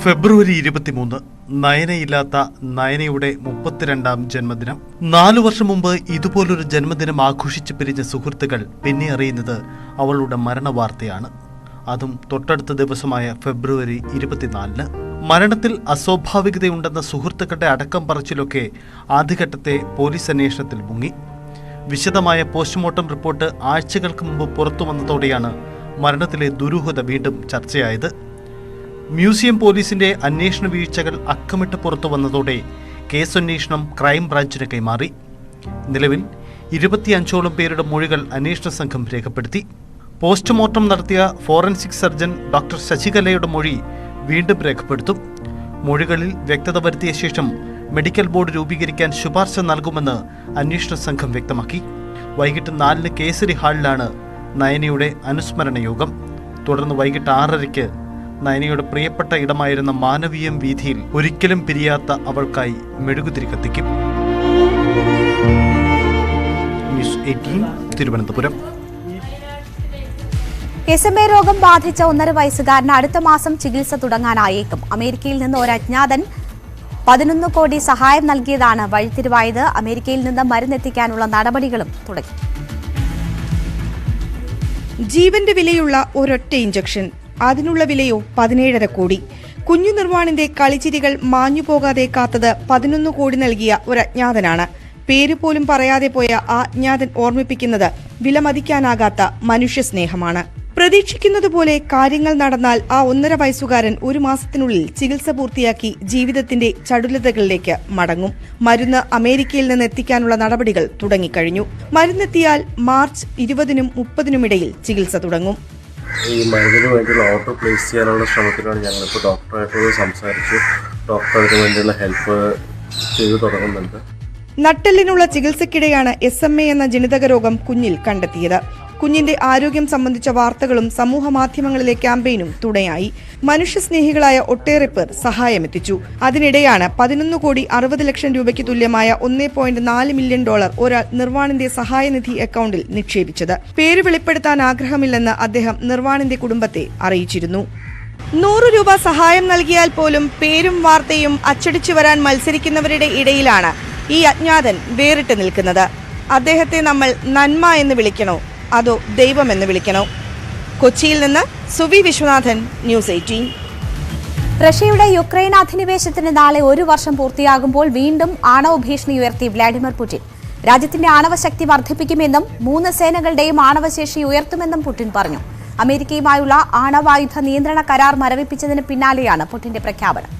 ഫെബ്രുവരി 23 നയനയില്ലാത്ത നയനയുടെ 32ാം ജന്മദിനം. 4 വർഷം മുമ്പ് ഇതുപോലൊരു ജന്മദിനം ആഘോഷിച്ച് പിരിഞ്ഞ സുഹൃത്തുക്കൾ പിന്നെ അറിയുന്നത് അവളുടെ മരണവാർത്തയാണ്. അതും തൊട്ടടുത്ത ദിവസമായ ഫെബ്രുവരി 24. മരണത്തിൽ അസ്വാഭാവികതയുണ്ടെന്ന സുഹൃത്തുക്കളുടെ അടക്കം പറച്ചിലൊക്കെ ആദ്യഘട്ടത്തെ പോലീസ് അന്വേഷണത്തിൽ മുങ്ങി. വിശദമായ പോസ്റ്റ്മോർട്ടം റിപ്പോർട്ട് ആഴ്ചകൾക്ക് മുമ്പ് പുറത്തു വന്നതോടെയാണ് മരണത്തിലെ ദുരൂഹത വീണ്ടും ചർച്ചയായത്. മ്യൂസിയം പോലീസിന്റെ അന്വേഷണ വീഴ്ചകൾ അക്കമിട്ട് പുറത്തു വന്നതോടെ കേസന്വേഷണം ക്രൈംബ്രാഞ്ചിന് കൈമാറി. നിലവിൽ 25ഓളം പേരുടെ മൊഴികൾ അന്വേഷണ സംഘം രേഖപ്പെടുത്തി. പോസ്റ്റ്മോർട്ടം നടത്തിയ ഫോറൻസിക് സർജൻ ഡോക്ടർ ശശികലയുടെ മൊഴി വീണ്ടും രേഖപ്പെടുത്തും. മൊഴികളിൽ വ്യക്തത വരുത്തിയ ശേഷം മെഡിക്കൽ ബോർഡ് രൂപീകരിക്കാൻ ശുപാർശ നൽകുമെന്ന് അന്വേഷണ സംഘം വ്യക്തമാക്കി. വൈകിട്ട് 4 കേസരി ഹാളിലാണ് നയനയുടെ അനുസ്മരണ യോഗം. തുടർന്ന് വൈകിട്ട് 6:30 നയനയുടെ പ്രിയപ്പെട്ട ഇടമായിരുന്ന മാനവീയം വീഥിയിൽ ഒരിക്കലും പിരിയാത്ത അവൾക്കായി മെഴുകുതിരി കത്തിക്കും. ന്യൂസ് 18 തിരുവനന്തപുരം. SMA രോഗം ബാധിച്ച 1.5 വയസ്സുകാരന് അടുത്ത മാസം ചികിത്സ തുടങ്ങാനായേക്കും. അമേരിക്കയിൽ നിന്ന് ഒരു അജ്ഞാതൻ 11 കോടി സഹായം നൽകിയതാണ് വഴിത്തിരിവായത്. അമേരിക്കയിൽ നിന്ന് മരുന്നെത്തിക്കാനുള്ള നടപടികളും തുടങ്ങി. ജീവന്റെ വിലയുള്ള ഒരൊറ്റ ഇഞ്ചക്ഷൻ, അതിനുള്ള വിലയോ 17.5 കോടി. കുഞ്ഞു നിർവാണിന്റെ കളിച്ചിരികൾ മാഞ്ഞുപോകാതെ കാത്തത് 11 കോടി നൽകിയ ഒരു അജ്ഞാതനാണ്. പേര് പോലും പറയാതെ പോയ ആ അജ്ഞാതൻ ഓർമ്മിപ്പിക്കുന്നത് വിലമതിക്കാനാകാത്ത മനുഷ്യസ്നേഹമാണ്. പ്രതീക്ഷിക്കുന്നതുപോലെ കാര്യങ്ങൾ നടന്നാൽ ആ 1.5 വയസ്സുകാരൻ 1 മാസത്തിനുള്ളിൽ ചികിത്സ പൂർത്തിയാക്കി ജീവിതത്തിന്റെ ചടുലതകളിലേക്ക് മടങ്ങും. മരുന്ന് അമേരിക്കയിൽ നിന്ന് എത്തിക്കാനുള്ള നടപടികൾ തുടങ്ങിക്കഴിഞ്ഞു. മരുന്നെത്തിയാൽ മാർച്ച് 20-നും 30-നും ഇടയിൽ ചികിത്സ തുടങ്ങും. ഈ മരുന്നിന് വേണ്ടിയുള്ള ഓർഡർ പ്ലേസ് ചെയ്യാനുള്ള ശ്രമത്തിലാണ് ഞങ്ങളിപ്പോൾ ഡോക്ടറായിട്ട് സംസാരിച്ചു. ഡോക്ടർ അതിന് വേണ്ടിയുള്ള ഹെൽപ്പ് ചെയ്തു തുടങ്ങുന്നുണ്ട്. നട്ടെല്ലിനുള്ള ചികിത്സയ്ക്കിടെയാണ് SMA എന്ന ജനിതക രോഗം കുഞ്ഞിൽ കണ്ടെത്തിയത്. കുഞ്ഞിന്റെ ആരോഗ്യം സംബന്ധിച്ച വാർത്തകളും സമൂഹ മാധ്യമങ്ങളിലെ ക്യാമ്പയിനും തുണയായി. മനുഷ്യസ്നേഹികളായ ഒട്ടേറെ പേർ സഹായമെത്തിച്ചു. അതിനിടെയാണ് 11,60,00,000 രൂപയ്ക്ക് തുല്യമായ $1.4 മില്യൺ ഒരാൾ നിർവാണിന്റെ സഹായനിധി അക്കൗണ്ടിൽ നിക്ഷേപിച്ചത്. പേര് വെളിപ്പെടുത്താൻ ആഗ്രഹമില്ലെന്ന് അദ്ദേഹം നിർവാണിന്റെ കുടുംബത്തെ അറിയിച്ചിരുന്നു. 100 രൂപ സഹായം നൽകിയാൽ പോലും പേരും വാർത്തയും അച്ചടിച്ചു വരാൻ മത്സരിക്കുന്നവരുടെ ഇടയിലാണ് ഈ അജ്ഞാതൻ വേറിട്ട് നിൽക്കുന്നത്. അദ്ദേഹത്തെ നമ്മൾ നന്മ എന്ന് വിളിക്കണോ അതോ ദൈവമെന്ന് വിളിക്കണോ? കൊച്ചിയിൽ നിന്ന് സുവി വിശ്വനാഥൻ, ന്യൂസ് 18. റഷ്യയുടെ യുക്രൈൻ അധിനിവേശത്തിന് നാളെ 1 വർഷം പൂർത്തിയാകുമ്പോൾ വീണ്ടും ആണവ ഭീഷണി ഉയർത്തി വ്ളാഡിമിർ പുടിൻ. രാജ്യത്തിന്റെ ആണവശക്തി വർദ്ധിപ്പിക്കുമെന്നും 3 സേനകളുടെയും ആണവശേഷി ഉയർത്തുമെന്നും പുടിൻ പറഞ്ഞു. അമേരിക്കയുമായുള്ള ആണവായുധ നിയന്ത്രണ കരാർ മരവിപ്പിച്ചതിന് പിന്നാലെയാണ് പുടിന്റെ പ്രഖ്യാപനം.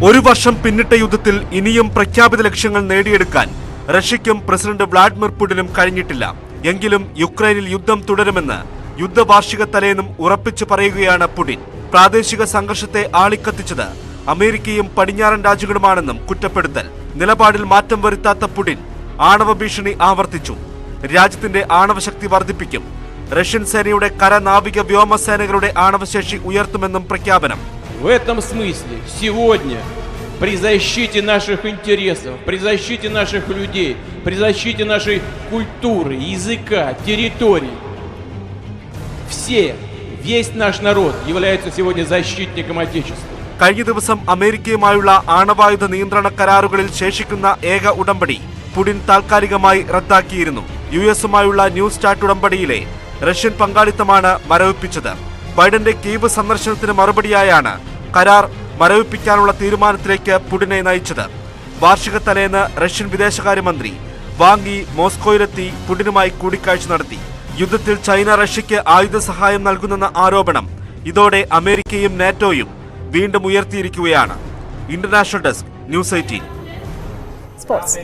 ഒരു വർഷം പിന്നിട്ട യുദ്ധത്തിൽ ഇനിയും പ്രഖ്യാപിത ലക്ഷ്യങ്ങൾ നേടിയെടുക്കാൻ റഷ്യയ്ക്കും പ്രസിഡന്റ് വ്ളാഡിമിർ പുടിനും കഴിഞ്ഞിട്ടില്ല. എങ്കിലും യുക്രൈനിൽ യുദ്ധം തുടരുമെന്ന് യുദ്ധവാർഷിക തലേന്നും ഉറപ്പിച്ചു പറയുകയാണ് പുടിൻ. പ്രാദേശിക സംഘർഷത്തെ ആളിക്കത്തിച്ചത് അമേരിക്കയും പടിഞ്ഞാറൻ രാജ്യങ്ങളുമാണെന്നും കുറ്റപ്പെടുത്തൽ. നിലപാടിൽ മാറ്റം വരുത്താത്ത പുടിൻ ആണവ ഭീഷണി ആവർത്തിച്ചു. രാജ്യത്തിന്റെ ആണവശക്തി വർദ്ധിപ്പിക്കും. റഷ്യൻ സേനയുടെ കര, നാവിക, വ്യോമസേനകളുടെ ആണവശേഷി ഉയർത്തുമെന്നും പ്രഖ്യാപനം. В этом смысле сегодня при защите наших интересов, при защите наших людей, при защите нашей культуры, языка, территорий, весь наш народ является сегодня защитником Отечества. കഴിഞ്ഞ ദിവസം അമേരിക്കയുമായുള്ള ആണവായുധ നിയന്ത്രണ കരാറുകളിൽ ശേഷിക്കുന്ന ഏക ഉടമ്പടി പുടിൻ താൽക്കാലികമായി റദ്ദാക്കിയിരുന്നു. US-ഉമായുള്ള ന്യൂ സ്റ്റാർട്ട് ഉടമ്പടിയിലെ റഷ്യൻ പങ്കാളിത്തമാണ് മരവിപ്പിച്ചത്. ബൈഡന്റെ കീവ് സന്ദർശനത്തിന് മറുപടിയായാണ് കരാർ മരവിപ്പിക്കാനുള്ള തീരുമാനത്തിലേക്ക് പുടിനെ നയിച്ചത്. വാർഷിക തലേന്ന് റഷ്യൻ വിദേശകാര്യമന്ത്രി വാങ് യി മോസ്കോയിലെത്തി പുടിനുമായി കൂടിക്കാഴ്ച നടത്തി. യുദ്ധത്തിൽ ചൈന റഷ്യയ്ക്ക് ആയുധ സഹായം നൽകുന്നെന്ന ആരോപണം ഇതോടെ അമേരിക്കയും നാറ്റോയും വീണ്ടും ഉയർത്തിയിരിക്കുകയാണ്. International desk, news 18. സ്പോർട്സ്.